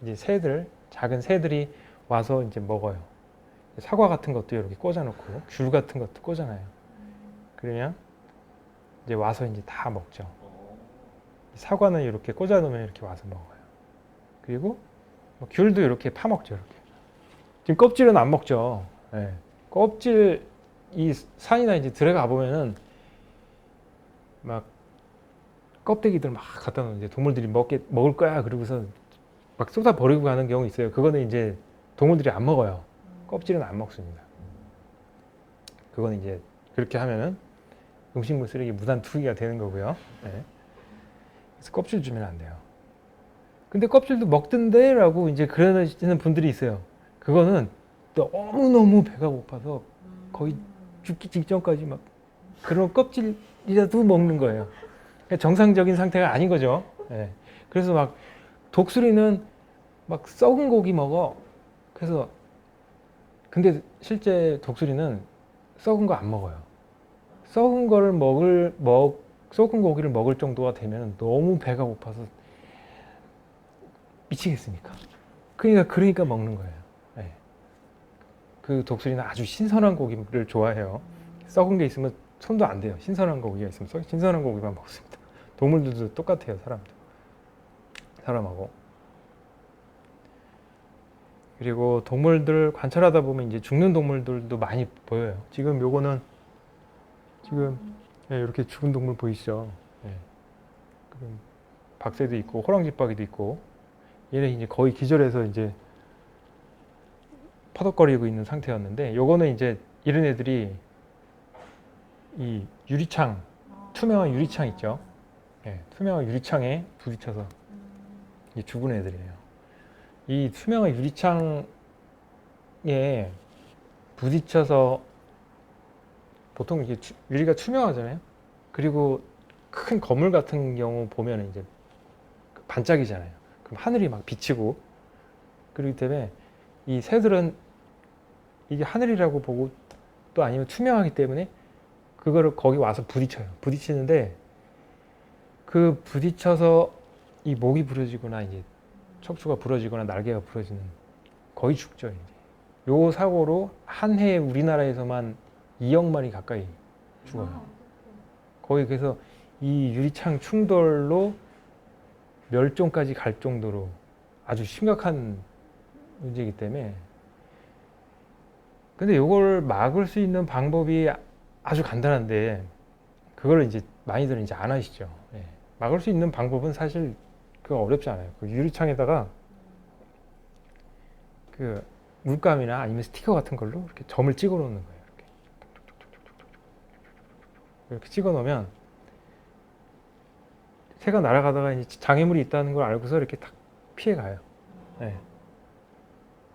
이제 새들, 작은 새들이 와서 이제 먹어요. 사과 같은 것도 이렇게 꽂아놓고 귤 같은 것도 꽂아놔요. 그러면 이제 와서 이제 다 먹죠. 사과는 이렇게 꽂아놓으면 이렇게 와서 먹어요. 그리고 뭐 귤도 이렇게 파먹죠. 이렇게. 지금 껍질은 안 먹죠. 네. 껍질, 이 산이나 이제 들어가 보면은 막 껍데기들 막 갖다 놓는, 이제 동물들이 먹을 거야. 그러고서 막 쏟아 버리고 가는 경우 있어요. 그거는 이제 동물들이 안 먹어요. 껍질은 안 먹습니다. 그건 이제 그렇게 하면은 음식물 쓰레기 무단 투기가 되는 거고요. 네. 그래서 껍질 주면 안 돼요. 근데 껍질도 먹던데? 라고 이제 그러시는 분들이 있어요. 그거는 너무너무 배가 고파서 거의 죽기 직전까지 막 그런 껍질이라도 먹는 거예요. 그러니까 정상적인 상태가 아닌 거죠. 네. 그래서 막 독수리는 막 썩은 고기 먹어. 그래서 근데 실제 독수리는 썩은 거 안 먹어요. 썩은 고기를 먹을 정도가 되면 너무 배가 고파서 미치겠으니까. 그러니까 먹는 거예요. 네. 그 독수리는 아주 신선한 고기를 좋아해요. 썩은 게 있으면 손도 안 대요. 신선한 고기가 있으면 신선한 고기만 먹습니다. 동물들도 똑같아요. 사람하고. 그리고 동물들 관찰하다 보면 이제 죽는 동물들도 많이 보여요. 지금 요거는 네, 이렇게 죽은 동물 보이시죠? 네. 그럼 박새도 있고 호랑지박이도 있고, 얘네 이제 거의 기절해서 이제 퍼덕거리고 있는 상태였는데, 요거는 이제 이런 애들이 이 유리창, 투명한 유리창 있죠? 네, 투명한 유리창에 부딪혀서 죽은 애들이에요. 이 투명한 유리창에 부딪혀서, 보통 이게 유리가 투명하잖아요. 그리고 큰 건물 같은 경우 보면 이제 반짝이잖아요. 그럼 하늘이 막 비치고, 그렇기 때문에 이 새들은 이게 하늘이라고 보고, 또 아니면 투명하기 때문에 그거를 거기 와서 부딪히는데, 그 부딪혀서 이 목이 부러지거나 이제 척추가 부러지거나 날개가 부러지는, 거의 죽죠. 이제. 요 사고로 한 해에 우리나라에서만 2억 마리 가까이 죽어요. 거의 그래서 이 유리창 충돌로 멸종까지 갈 정도로 아주 심각한 문제이기 때문에. 근데 이걸 막을 수 있는 방법이 아주 간단한데, 그걸 이제 많이들 이제 안 하시죠. 예. 막을 수 있는 방법은 사실 그거 어렵지 않아요. 그 유리창에다가 그 물감이나 아니면 스티커 같은 걸로 이렇게 점을 찍어 놓는 거예요. 이렇게 찍어 놓으면 새가 날아가다가 이제 장애물이 있다는 걸 알고서 이렇게 딱 피해 가요. 네.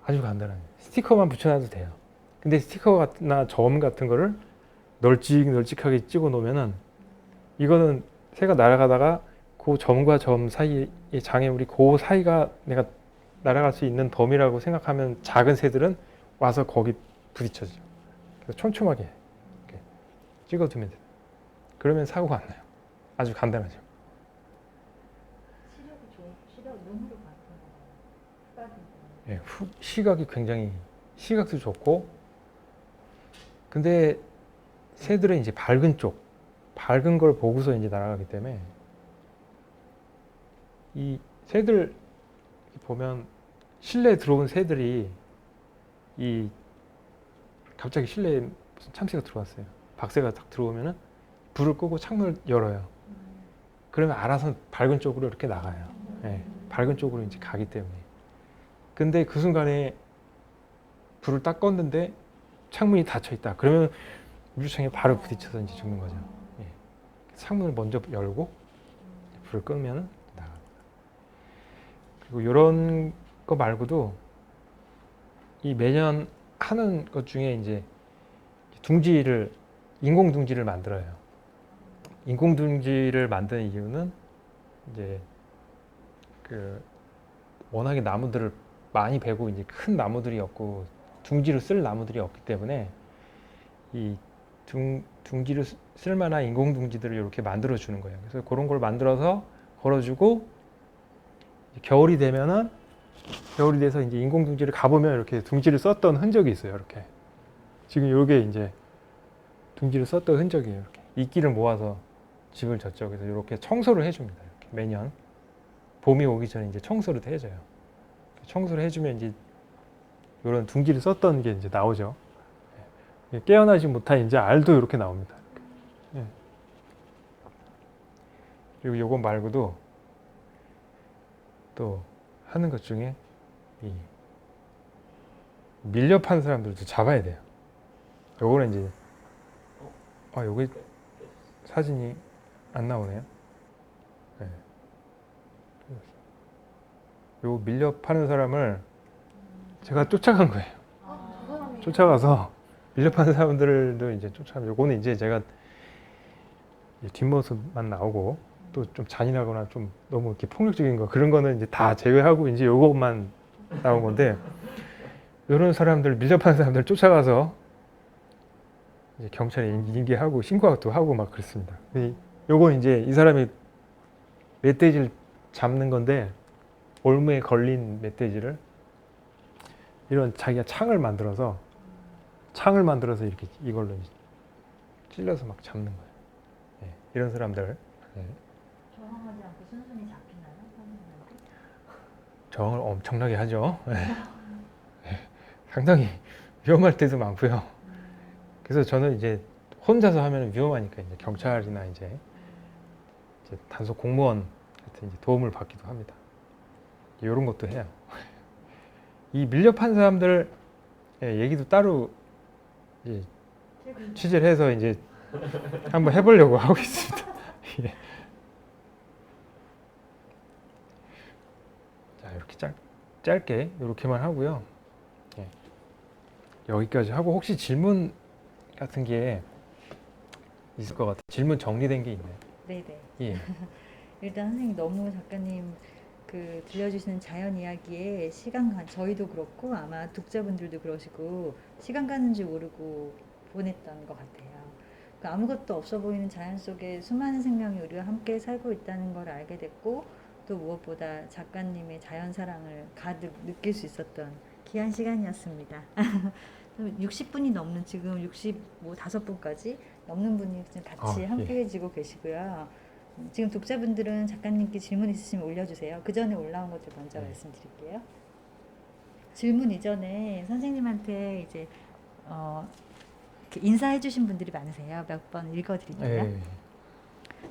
아주 간단한 스티커만 붙여놔도 돼요. 근데 스티커나 점 같은 거를 널찍널찍하게 찍어 놓으면은 이거는 새가 날아가다가 그 점과 점 사이의 장애물이 그 사이가 내가 날아갈 수 있는 범위라고 생각하면 작은 새들은 와서 거기 부딪혀져. 그래서 촘촘하게 이렇게 찍어두면 돼요. 그러면 사고가 안 나요. 아주 간단하죠. 시력 눈으로 봤던 예, 시각이 굉장히 시각도 좋고, 근데 새들은 이제 밝은 걸 보고서 이제 날아가기 때문에 이 새들 보면 실내에 들어온 새들이 이 갑자기 실내에 무슨 참새가 들어왔어요. 박새가 딱 들어오면은 불을 끄고 창문을 열어요. 그러면 알아서 밝은 쪽으로 이렇게 나가요. 예, 밝은 쪽으로 이제 가기 때문에. 근데 그 순간에 불을 딱 껐는데 창문이 닫혀 있다. 그러면 유리창에 바로 부딪혀서 이제 죽는 거죠. 예. 창문을 먼저 열고 불을 끄면 나갑니다. 그리고 이런 거 말고도 이 매년 하는 것 중에 이제 인공 둥지를 만들어요. 인공 둥지를 만드는 이유는 이제 워낙에 나무들을 많이 베고 이제 큰 나무들이 없고 둥지를 쓸 나무들이 없기 때문에 이 둥지를 쓸 만한 인공 둥지들을 이렇게 만들어 주는 거예요. 그래서 그런 걸 만들어서 걸어주고 겨울이 돼서 이제 인공 둥지를 가보면 이렇게 둥지를 썼던 흔적이 있어요. 이렇게 지금 이게 이제 둥지를 썼던 흔적이에요. 이렇게 이끼를 모아서 집을 저쪽에서 이렇게 청소를 해줍니다. 이렇게 매년 봄이 오기 전에 이제 청소를 해줘요. 청소를 해주면 이제 이런 둥지를 썼던 게 이제 나오죠. 깨어나지 못한 이제 알도 이렇게 나옵니다. 예. 그리고 요거 말고도 또 하는 것 중에 이 밀려 파는 사람들도 잡아야 돼요. 요거는 이제 요게 사진이 안 나오네요. 네. 요 밀려 파는 사람을 제가 쫓아간 거예요. 쫓아가서 밀려 파는 사람들도 이제 쫓아가면 요거는 이제 제가 뒷모습만 나오고 또 좀 잔인하거나 좀 너무 이렇게 폭력적인 거 그런 거는 이제 다 제외하고 이제 요것만 나온 건데 이런 사람들 밀려 파는 사람들 쫓아가서 이제 경찰에 인계하고 신고도 하고 막 그랬습니다. 요거 이제 이 사람이 멧돼지를 잡는 건데 올무에 걸린 멧돼지를 이런 자기가 창을 만들어서 이렇게 이걸로 찔러서 막 잡는 거예요. 네, 이런 사람들. 네. 저항하지 않고 순순히 잡히나요? 사람들한테? 저항을 엄청나게 하죠. 네. 네. 상당히 위험할 때도 많고요. 그래서 저는 이제 혼자서 하면 위험하니까 이제 경찰이나 이제 단속 공무원 같은 이제 도움을 받기도 합니다. 이런 것도 해요. 이 밀려 판 사람들 얘기도 따로 이제 취재를 해서 이제 한번 해보려고 하고 있습니다. 예. 자, 이렇게 짧게 이렇게만 하고요. 예. 여기까지 하고 혹시 질문 같은 게 있을 것 같아요. 질문 정리된 게 있나요? 네네. 예. 일단 선생님 너무 작가님 들려주시는 자연 이야기에 저희도 그렇고 아마 독자분들도 그러시고 시간 가는 줄 모르고 보냈던 것 같아요. 아무것도 없어 보이는 자연 속에 수많은 생명이 우리와 함께 살고 있다는 걸 알게 됐고 또 무엇보다 작가님의 자연 사랑을 가득 느낄 수 있었던 귀한 시간이었습니다. 60분이 넘는 지금 65분까지 넘는 분이 지금 같이 함께 해주고 계시고요. 지금 독자분들은 작가님께 질문 있으시면 올려주세요. 그 전에 올라온 것들 먼저 말씀드릴게요. 질문 이전에 선생님한테 이제 이렇게 인사해주신 분들이 많으세요. 몇 번 읽어드릴게요.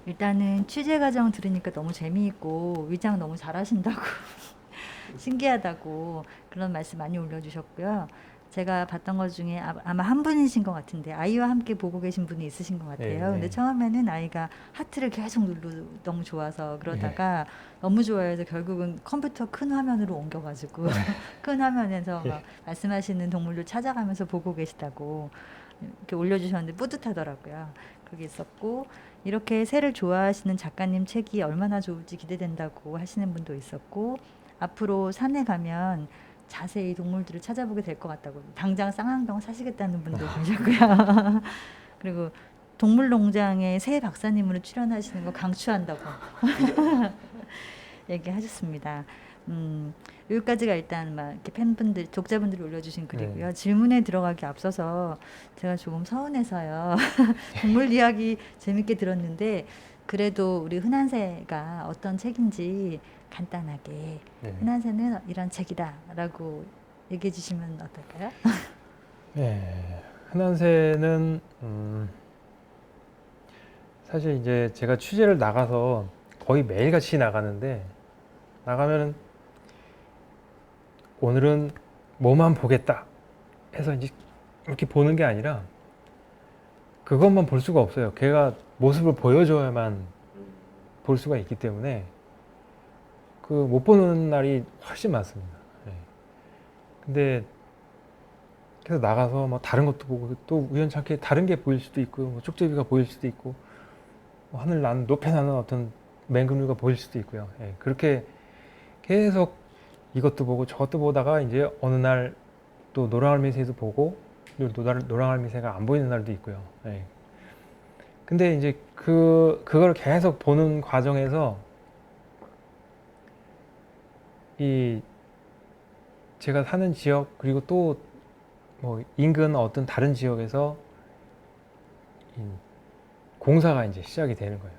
일단은 취재 과정 들으니까 너무 재미있고 위장 너무 잘하신다고 신기하다고 그런 말씀 많이 올려주셨고요. 제가 봤던 것 중에 아마 한 분이신 것 같은데 아이와 함께 보고 계신 분이 있으신 것 같아요. 네, 근데 네. 처음에는 아이가 하트를 계속 누르 너무 좋아서 그러다가 너무 좋아해서 결국은 컴퓨터 큰 화면으로 옮겨가지고 큰 화면에서 막 말씀하시는 동물들 찾아가면서 보고 계시다고 이렇게 올려주셨는데 뿌듯하더라고요. 그게 있었고 이렇게 새를 좋아하시는 작가님 책이 얼마나 좋을지 기대된다고 하시는 분도 있었고 앞으로 산에 가면 자세히 동물들을 찾아보게 될 것 같다고 당장 쌍안경 사시겠다는 분도 계셨고요. 그리고 동물농장에 새 박사님으로 출연하시는 거 강추한다고 얘기하셨습니다. 여기까지가 일단 막 이렇게 팬분들, 독자분들이 올려주신 글이고요. 네. 질문에 들어가기 앞서서 제가 조금 서운해서요. 동물 이야기 재밌게 들었는데 그래도 우리 흔한새가 어떤 책인지 간단하게 네. 흔한새는 이런 책이다라고 얘기해 주시면 어떨까요? 네. 흔한새는 사실 이제 제가 취재를 나가서 거의 매일같이 나가는데 나가면은 오늘은 뭐만 보겠다 해서 이제 이렇게 보는 게 아니라 그것만 볼 수가 없어요. 걔가 모습을 보여줘야만 볼 수가 있기 때문에 그 못 보는 날이 훨씬 많습니다. 네. 근데 그래서 나가서 뭐 다른 것도 보고 또 우연찮게 다른 게 보일 수도 있고 뭐 쪽제비가 보일 수도 있고 뭐 하늘 난 높에 나는 어떤 맹금류가 보일 수도 있고요. 예, 그렇게 계속 이것도 보고 저것도 보다가 이제 어느 날 또 노랑알미새도 보고 노랑알미새가 안 보이는 날도 있고요. 예. 근데 이제 그걸 계속 보는 과정에서 이 제가 사는 지역 그리고 또 뭐 인근 어떤 다른 지역에서 공사가 이제 시작이 되는 거예요.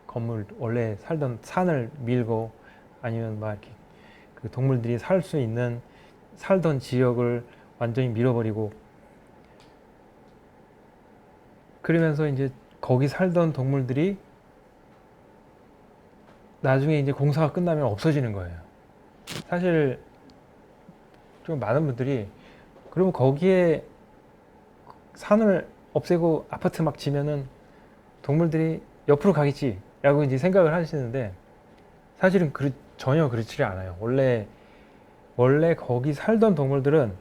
건물 원래 살던 산을 밀고 아니면 막 이렇게 그 동물들이 살 수 있는 살던 지역을 완전히 밀어버리고 그러면서 이제 거기 살던 동물들이 나중에 이제 공사가 끝나면 없어지는 거예요. 사실 좀 많은 분들이 그러면 거기에 산을 없애고 아파트 막 지면은 동물들이 옆으로 가겠지 라고 이제 생각을 하시는데 사실은 전혀 그렇지 않아요. 원래 거기 살던 동물들은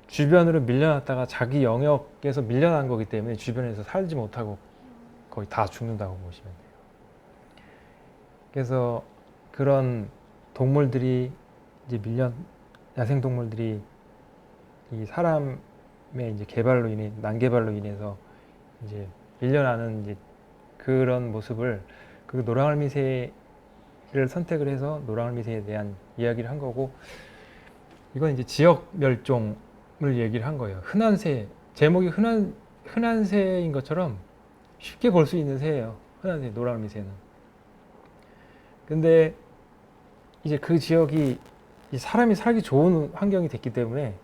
주변으로 밀려났다가 자기 영역에서 밀려난 거기 때문에 주변에서 살지 못하고 거의 다 죽는다고 보시면 돼요. 그래서 그런 동물들이 이제 야생 동물들이 이 사람의 이제 난개발로 인해서 이제 밀려나는 이제 그런 모습을 그 노랑알미새를 선택을 해서 노랑알미새에 대한 이야기를 한 거고 이건 이제 지역 멸종을 얘기를 한 거예요. 흔한새 제목이 흔한새인 것처럼 쉽게 볼 수 있는 새예요. 흔한새 노랑알미새는. 근데 이제 그 지역이 사람이 살기 좋은 환경이 됐기 때문에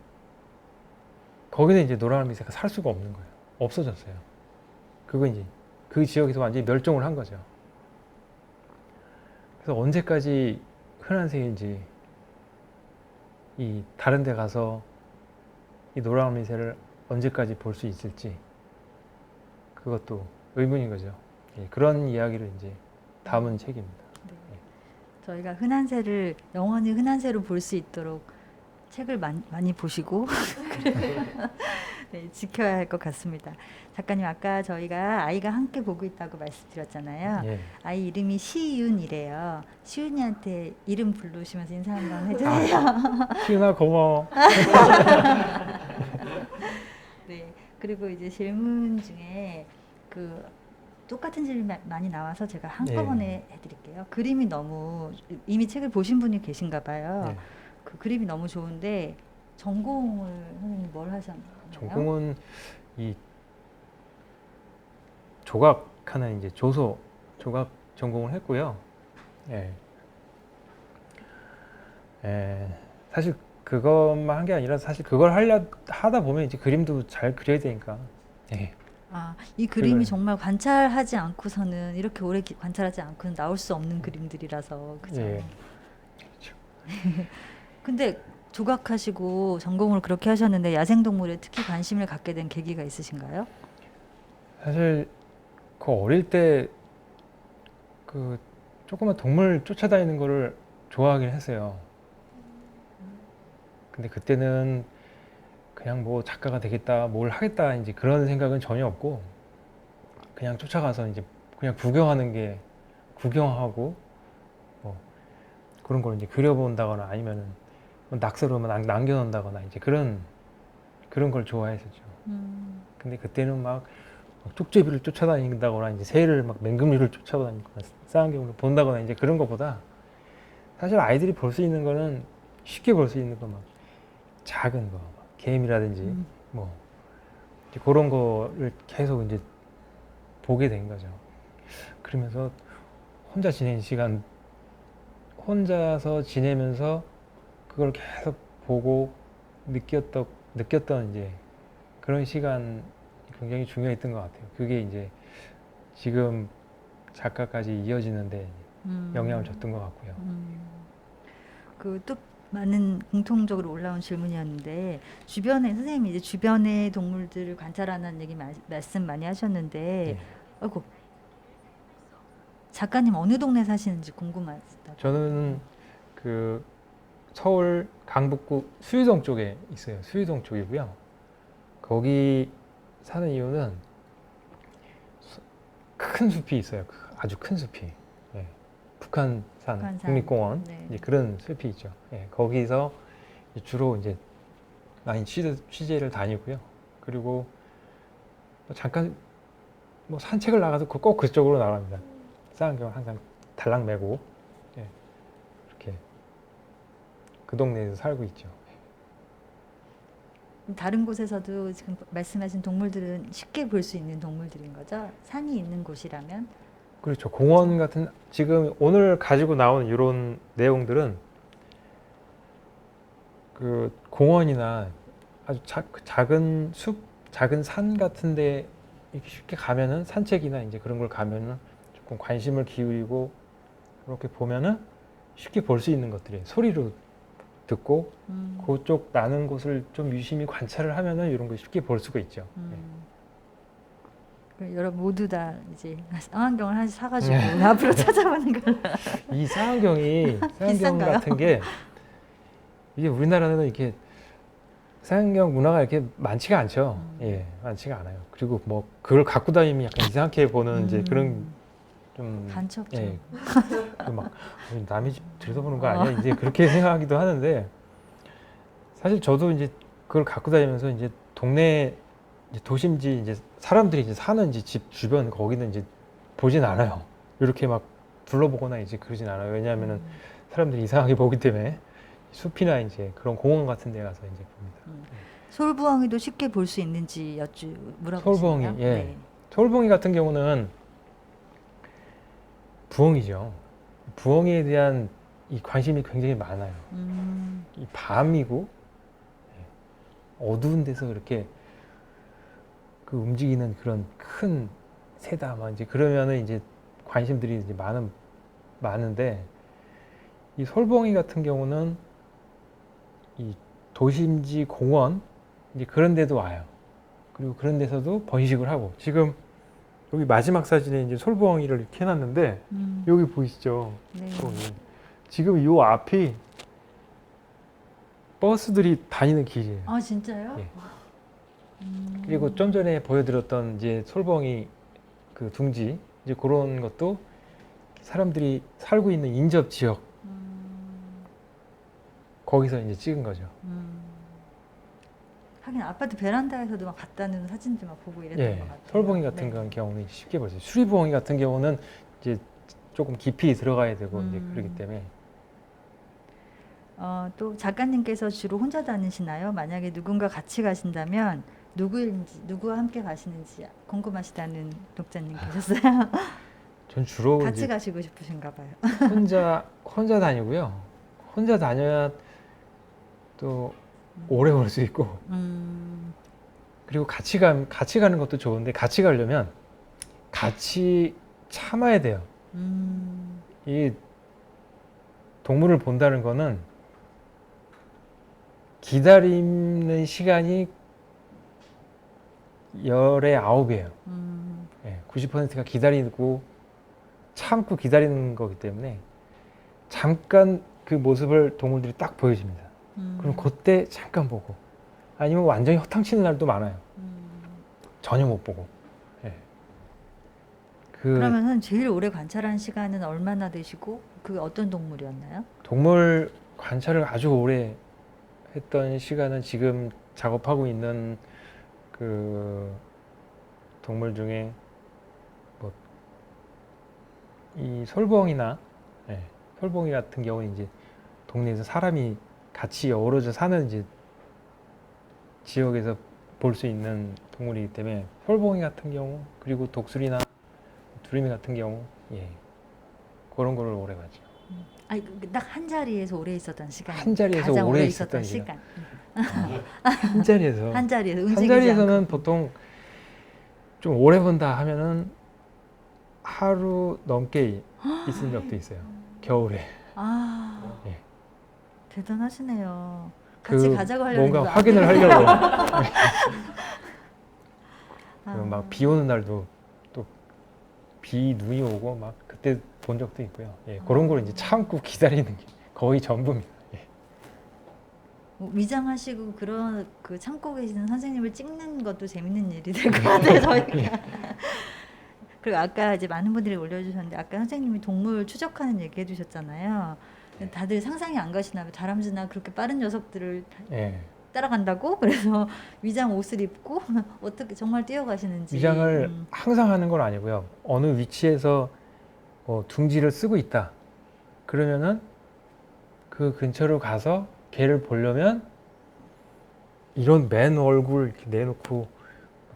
거기는 이제 노랑알미새가 살 수가 없는 거예요. 없어졌어요. 그거 이제 그 지역에서 완전히 멸종을 한 거죠. 그래서 언제까지 흔한새인지 이 다른 데 가서 이 노랑알미새를 언제까지 볼 수 있을지 그것도 의문인 거죠. 예, 그런 이야기를 이제 담은 책입니다. 네. 저희가 흔한새를 영원히 흔한새로 볼 수 있도록 책을 많이 보시고 네, 지켜야 할 것 같습니다. 작가님 아까 저희가 아이가 함께 보고 있다고 말씀드렸잖아요. 예. 아이 이름이 시윤이래요. 시윤이한테 이름 부르시면서 인사 한번 해주세요. 시윤아 고마워. 네. 그리고 이제 질문 중에 그 똑같은 질문이 많이 나와서 제가 한꺼번에 해드릴게요. 그림이 너무 이미 책을 보신 분이 계신가 봐요. 네. 그 그림이 너무 좋은데 전공을 선생님 뭘 하셨나요? 전공은 이 조각하는 이제 조각 전공을 했고요. 예. 사실 그것만 한 게 아니라 사실 그걸 하다 보면 이제 그림도 잘 그려야 되니까. 예. 아, 이 그림이 그걸- 정말 관찰하지 않고서는 이렇게 오래 관찰하지 않고는 나올 수 없는 그림들이라서 그죠? 예. 근데 두각하시고 전공을 그렇게 하셨는데 야생동물에 특히 관심을 갖게 된 계기가 있으신가요? 사실 그 어릴 때 그 조그만 동물 쫓아다니는 거를 좋아하긴 했어요. 근데 그때는 그냥 뭐 작가가 되겠다, 뭘 하겠다 이제 그런 생각은 전혀 없고 그냥 쫓아가서 이제 그냥 구경하는 게 구경하고 뭐 그런 걸 이제 그려본다거나 아니면은 낙서로 남겨놓는다거나 이제 그런 걸 좋아했었죠. 근데 그때는 막 쪽제비를 쫓아다닌다거나 이제 새를 막 맹금류를 쫓아다니거나 쌍안경을 본다거나 이제 그런 것보다 사실 아이들이 볼 수 있는 거는 쉽게 볼 수 있는 거 막 작은 거, 막 개미라든지 뭐 이제 그런 거를 계속 이제 보게 된 거죠. 그러면서 혼자 지낸 시간, 혼자서 지내면서 그걸 계속 보고 느꼈던 이제 그런 시간 굉장히 중요했던 것 같아요. 그게 이제 지금 작가까지 이어지는데 영향을 줬던 것 같고요. 그 또 많은 공통적으로 올라온 질문이었는데 주변에 선생님이 이제 주변의 동물들을 관찰하는 얘기 말씀 많이 하셨는데 네. 아이고 작가님 어느 동네 사시는지 궁금하다. 저는 그 서울 강북구 수유동 쪽에 있어요. 수유동 쪽이고요. 거기 사는 이유는 큰 숲이 있어요. 아주 큰 숲이. 예. 북한산 국립공원 네. 이제 그런 숲이 있죠. 예. 거기서 주로 이제 많이 취재를 다니고요. 그리고 뭐 잠깐 뭐 산책을 나가서 꼭 그쪽으로 나갑니다. 쌍안경을 항상 달랑 메고 예. 이렇게 그 동네에서 살고 있죠. 다른 곳에서도 지금 말씀하신 동물들은 쉽게 볼 수 있는 동물들인 거죠? 산이 있는 곳이라면? 그렇죠. 공원 같은 지금 오늘 가지고 나온 이런 내용들은 그 공원이나 아주 작은 숲, 작은 산 같은데 이렇게 쉽게 가면은 산책이나 이제 그런 걸 가면은 조금 관심을 기울이고 그렇게 보면은 쉽게 볼 수 있는 것들이에요. 소리로 듣고 그쪽 나는 곳을 좀 유심히 관찰을 하면은 이런 걸 쉽게 볼 수가 있죠. 여러분 모두 다 이제 쌍안경을 하나 사가지고 앞으로 찾아보는 걸로. 이 쌍안경 비싼가요? 같은 게 이게 우리나라는 이렇게 쌍안경 문화가 이렇게 많지가 않죠. 예, 많지가 않아요. 그리고 뭐 그걸 갖고 다니면 약간 이상하게 보는 이제 그런 좀 간첩죠. 예, 막 남의 집 들여다보는 거 아니야? 이제 그렇게 생각하기도 하는데 사실 저도 이제 그걸 갖고 다니면서 이제 동네 이제 도심지 이제 사람들이 이제 사는 이제 집 주변 거기는 이제 보진 않아요. 이렇게 막 둘러보거나 이제 그러진 않아요. 왜냐하면은 사람들이 이상하게 보기 때문에 숲이나 이제 그런 공원 같은 데 가서 이제 봅니다. 솔부엉이도 쉽게 볼 수 있는지 물어보시네요. 솔부엉이, 예. 네. 솔부엉이 같은 경우는 부엉이죠. 부엉이에 대한 이 관심이 굉장히 많아요. 이 밤이고 어두운 데서 그렇게 그 움직이는 그런 큰 새다 막 이제 그러면은 이제 관심들이 이제 많은데 이 솔부엉이 같은 경우는 이 도심지 공원 이제 그런 데도 와요. 그리고 그런 데서도 번식을 하고 지금 여기 마지막 사진에 이제 솔부엉이를 이렇게 해놨는데 여기 보이시죠? 네. 지금 이 앞이 버스들이 다니는 길이에요. 아 진짜요? 예. 그리고 좀 전에 보여드렸던 이제 솔부엉이 그 둥지 이제 그런 것도 사람들이 살고 있는 인접 지역 거기서 이제 찍은 거죠. 하긴 아파트 베란다에서도 막 갖다는 사진들 막 보고 이랬던 예, 것 같아요. 솔부엉이 같은 경우는 쉽게 볼 수 있어요. 수리부엉이 같은 경우는 이제 조금 깊이 들어가야 되고 이제 그렇기 때문에 또 작가님께서 주로 혼자 다니시나요? 만약에 누군가 같이 가신다면 누구와 함께 가시는지 궁금하시다는 독자님 계셨어요? 전 주로 같이 이제 가시고 싶으신가 봐요. 혼자 다니고요. 혼자 다녀야 또 오래 올 수 있고 그리고 같이 가는 것도 좋은데 같이 가려면 같이 참아야 돼요. 이 동물을 본다는 거는 기다리는 시간이 열의 9이에요. 90%가 기다리고 참고 기다리는 거기 때문에 잠깐 그 모습을 동물들이 딱 보여줍니다. 그럼 그때 잠깐 보고, 아니면 완전히 허탕치는 날도 많아요. 전혀 못 보고. 예. 그러면은 제일 오래 관찰한 시간은 얼마나 되시고 그 어떤 동물이었나요? 동물 관찰을 아주 오래 했던 시간은 지금 작업하고 있는 그 동물 중에 뭐 이 솔봉이나, 예, 솔봉이 같은 경우는 이제 동네에서 사람이 같이 어우러져 사는 이제 지역에서 볼 수 있는 동물이기 때문에 솔봉이 같은 경우, 그리고 독수리나 두루미 같은 경우, 예, 그런 거를 오래 봤죠. 아니 딱 한 자리에서 오래 있었던 시간. 한 자리에서 가장 오래 있었던 있었던 시간. 한 자리에서 한 자리에서 한 움직이지 자리에서는 않고. 보통 좀 오래 본다 하면은 하루 넘게 있은 적도 있어요. 겨울에. 아 예. 대단하시네요. 같이 그 가자고 하려고 뭔가 했는데 안 확인을 되네요. 하려고. 아. 막 비 오는 날도 또 비 눈이 오고 막 그때 본 적도 있고요. 예, 그런 걸 이제 참고 기다리는 게 거의 전부입니다. 예. 뭐 위장하시고 그런 그 참고 계시는 선생님을 찍는 것도 재밌는 일이 될 것 같아요. 저희가. 그리고 아까 이제 많은 분들이 올려주셨는데 아까 선생님이 동물 추적하는 얘기 해주셨잖아요. 다들 상상이 안 가시나 봐요. 다람쥐나 그렇게 빠른 녀석들을 예. 따라간다고? 그래서 위장 옷을 입고 어떻게 정말 뛰어가시는지. 위장을 항상 하는 건 아니고요. 어느 위치에서 둥지를 쓰고 있다. 그러면은 그 근처로 가서 걔를 보려면 이런 맨 얼굴 이렇게 내놓고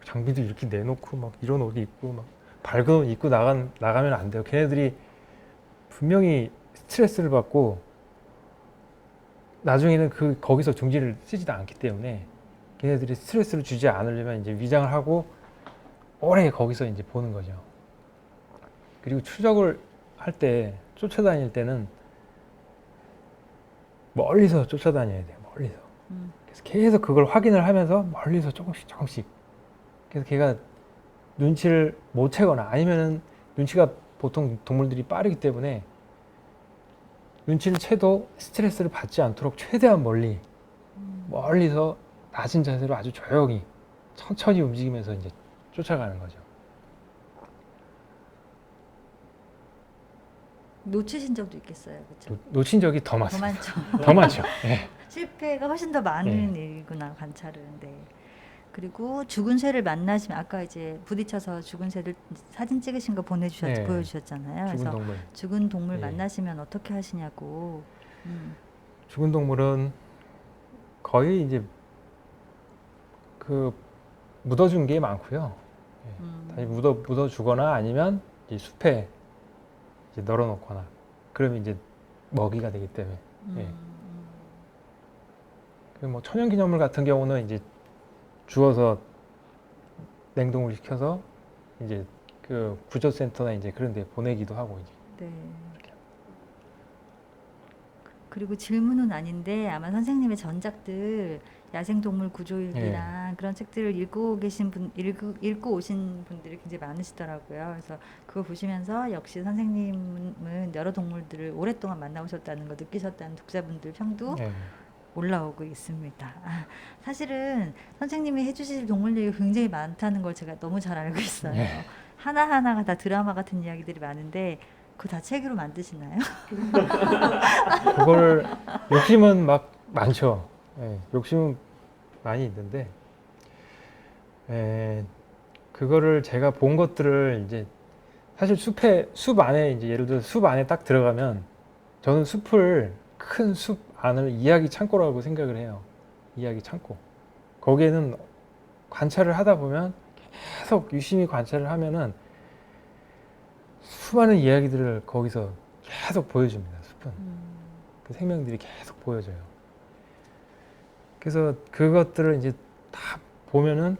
장비도 이렇게 내놓고 막 이런 옷 입고 막 밝은 옷 입고 나가면 안 돼요. 걔네들이 분명히 스트레스를 받고 나중에는 거기서 둥지를 쓰지도 않기 때문에 걔네들이 스트레스를 주지 않으려면 이제 위장을 하고 오래 거기서 이제 보는 거죠. 그리고 추적을 할 때, 쫓아다닐 때는 멀리서 쫓아다녀야 돼요. 멀리서. 그래서 계속 그걸 확인을 하면서 멀리서 조금씩. 그래서 걔가 눈치를 못 채거나 아니면은 눈치가 보통 동물들이 빠르기 때문에 눈치를 채도 스트레스를 받지 않도록 최대한 멀리서 낮은 자세로 아주 조용히 천천히 움직이면서 이제 쫓아가는 거죠. 놓치신 적도 있겠어요, 그렇죠? 놓친 적이 더 더 많죠. 많죠. 더 많죠. 예. 실패가 훨씬 더 많은 일이구나 관찰은. 네. 그리고 죽은 새를 만나시면 아까 이제 부딪혀서 죽은 새를 사진 찍으신 거 네. 보여주셨잖아요. 죽은 그래서 동물. 죽은 동물 예. 만나시면 어떻게 하시냐고. 죽은 동물은 거의 이제 그 묻어준 게 많고요. 다시 묻어주거나 아니면 이 숲에 이제 널어놓거나 그러면 이제 먹이가 되기 때문에. 예. 그리고 뭐 천연기념물 같은 경우는 이제 주워서 냉동을 시켜서 이제 그 구조센터나 이제 그런 데 보내기도 하고 이제. 네. 그리고 질문은 아닌데 아마 선생님의 전작들 야생동물 구조일기랑 그런 책들을 읽고 오신 분들이 굉장히 많으시더라고요. 그래서 그거 보시면서 역시 선생님은 여러 동물들을 오랫동안 만나오셨다는 거 느끼셨다는 독자분들 평도 예. 올라오고 있습니다. 사실은 선생님이 해주실 동물 얘기가 굉장히 많다는 걸 제가 너무 잘 알고 있어요. 예. 하나하나가 다 드라마 같은 이야기들이 많은데 그거 다 책으로 만드시나요? 그걸 욕심은 막 많죠. 예. 욕심은 많이 있는데 그거를 제가 본 것들을 이제 사실 숲 안에 이제 예를 들어 숲 안에 딱 들어가면 저는 큰 숲 안을 이야기 창고라고 생각을 해요. 이야기 창고. 거기에는 관찰을 하다 보면 계속 유심히 관찰을 하면은 수많은 이야기들을 거기서 계속 보여줍니다. 숲은. 그 생명들이 계속 보여져요. 그래서 그것들을 이제 다 보면은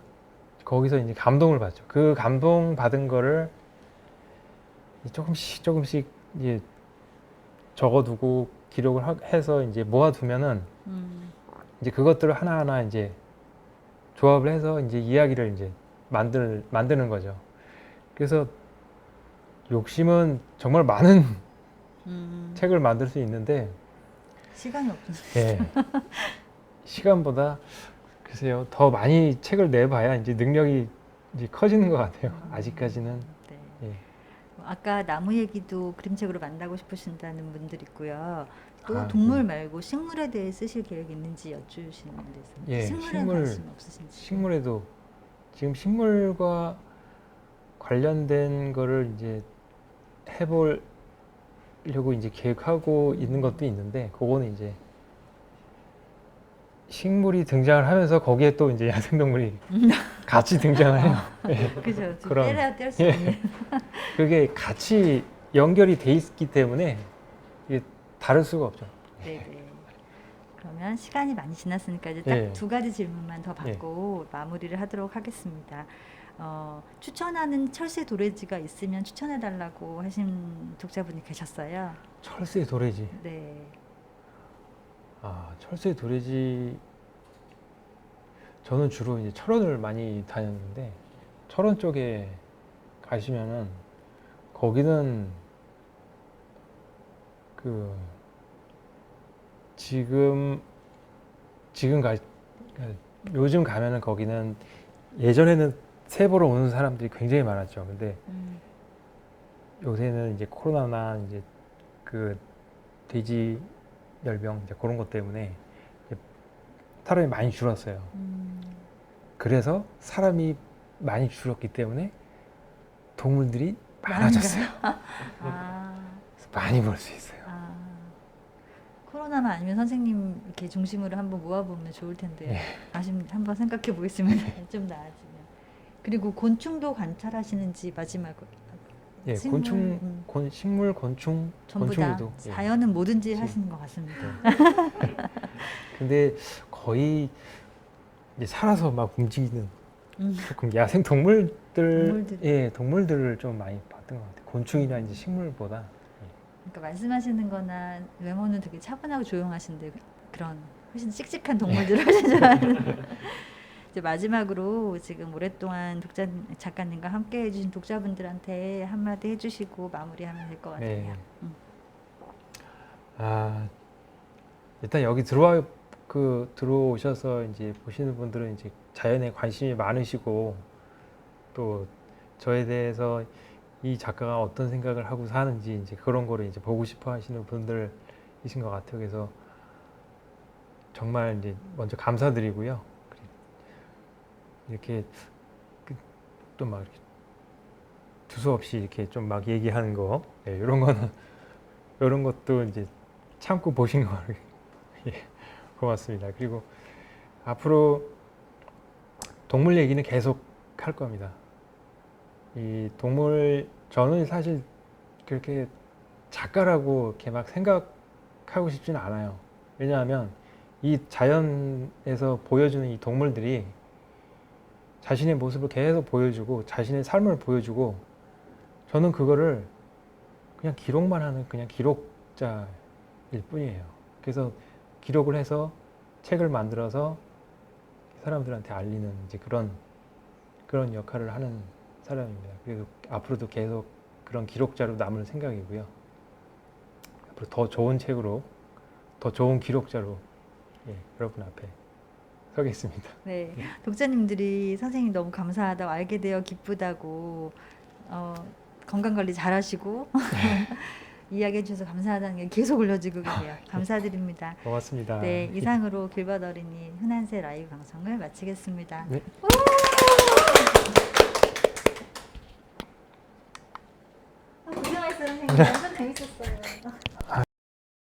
거기서 이제 감동을 받죠. 그 감동 받은 거를 조금씩 이제 적어두고 기록을 해서 이제 모아두면은 이제 그것들을 하나하나 이제 조합을 해서 이제 이야기를 이제 만드는 거죠. 그래서 욕심은 정말 많은 책을 만들 수 있는데 시간이 없는. 예, 시간보다 글쎄요 더 많이 책을 내봐야 이제 능력이 이제 커지는 것 같아요. 아직까지는. 네. 예. 아까 나무 얘기도 그림책으로 만나고 싶으신다는 분들 있고요. 또 아, 동물 말고 식물에 대해 쓰실 계획 있는지 여쭈시는 분들 있습니다. 예, 식물에 관심 없으신지. 식물에도 지금 식물과 관련된 거를 이제 해보려고 이제 계획하고 있는 것도 있는데 그거는 이제 식물이 등장을 하면서 거기에 또 이제 야생동물이 같이 등장을 해요. 예. 그죠. 그런- 때려야 뗄 수 예. 없는. 그게 같이 연결이 돼 있기 때문에 이게 다를 수가 없죠. 네네. 그러면 시간이 많이 지났으니까 이제 예. 딱 두 가지 질문만 더 받고 마무리를 하도록 하겠습니다. 추천하는 철새 도래지가 있으면 추천해달라고 하신 독자분이 계셨어요. 철새 도래지. 네. 아, 철새 도래지. 저는 주로 이제 철원을 많이 다녔는데 철원 쪽에 가시면은 거기는 그 지금 요즘 가면은 거기는 예전에는 새 보러 오는 사람들이 굉장히 많았죠. 근데 요새는 이제 코로나나 이제 그 돼지 열병 이제 그런 것 때문에 이제 사람이 많이 줄었어요. 그래서 사람이 많이 줄었기 때문에 동물들이 많아졌어요. 아, 많이 볼 수 있어요. 아. 코로나만 아니면 선생님 이렇게 중심으로 한번 모아보면 좋을 텐데 예. 한번 생각해 보겠습니다. 좀 나아지면. 그리고 곤충도 관찰하시는지 마지막으로. 예, 식물, 식물, 곤충, 전부 다 곤충류도. 예. 자연은 뭐든지 지- 하시는 것 같습니다. 근데 거의 이제 살아서 막 움직이는 음. 조금 야생 동물들. 동물들을 좀 많이 봤던 것 같아요. 곤충이나 이제 식물보다. 그러니까 말씀하시는 거나 외모는 되게 차분하고 조용하신데 그런 훨씬 씩씩한 동물들을 하신 줄 알았는데 이제 마지막으로 지금 오랫동안 작가님과 함께 해주신 독자분들한테 한마디 해주시고 마무리하면 될 것 같아요. 네. 아, 일단 여기 들어오셔서 이제 보시는 분들은 이제 자연에 관심이 많으시고 또 저에 대해서 이 작가가 어떤 생각을 하고 사는지 이제 그런 거를 이제 보고 싶어 하시는 분들이신 것 같아요. 그래서 정말 이제 먼저 감사드리고요. 이렇게 또 막 이렇게 두서없이 이렇게 좀 막 얘기하는 거, 이런 것도 이제 참고 보신 거 예, 고맙습니다. 그리고 앞으로 동물 얘기는 계속 할 겁니다. 이 동물 저는 사실 그렇게 작가라고 이렇게 막 생각하고 싶지는 않아요. 왜냐하면 이 자연에서 보여주는 이 동물들이 자신의 모습을 계속 보여주고 자신의 삶을 보여주고 저는 그거를 그냥 기록만 하는 그냥 기록자일 뿐이에요. 그래서 기록을 해서 책을 만들어서 사람들한테 알리는 이제 그런 역할을 하는 사람입니다. 그래서 앞으로도 계속 그런 기록자로 남을 생각이고요. 앞으로 더 좋은 책으로 더 좋은 기록자로 여러분 앞에 서겠습니다. 네, 독자님들이 선생님 너무 감사하다고 알게 되어 기쁘다고 건강관리 잘하시고 이야기해 주셔서 감사하다는 게 계속 올려지고 계세요. 감사드립니다. 고맙습니다. 네, 이상으로 길벗 어린이 흔한새 라이브 방송을 마치겠습니다. 네. 고생하셨어요, 선생님. 완전 재밌었어요.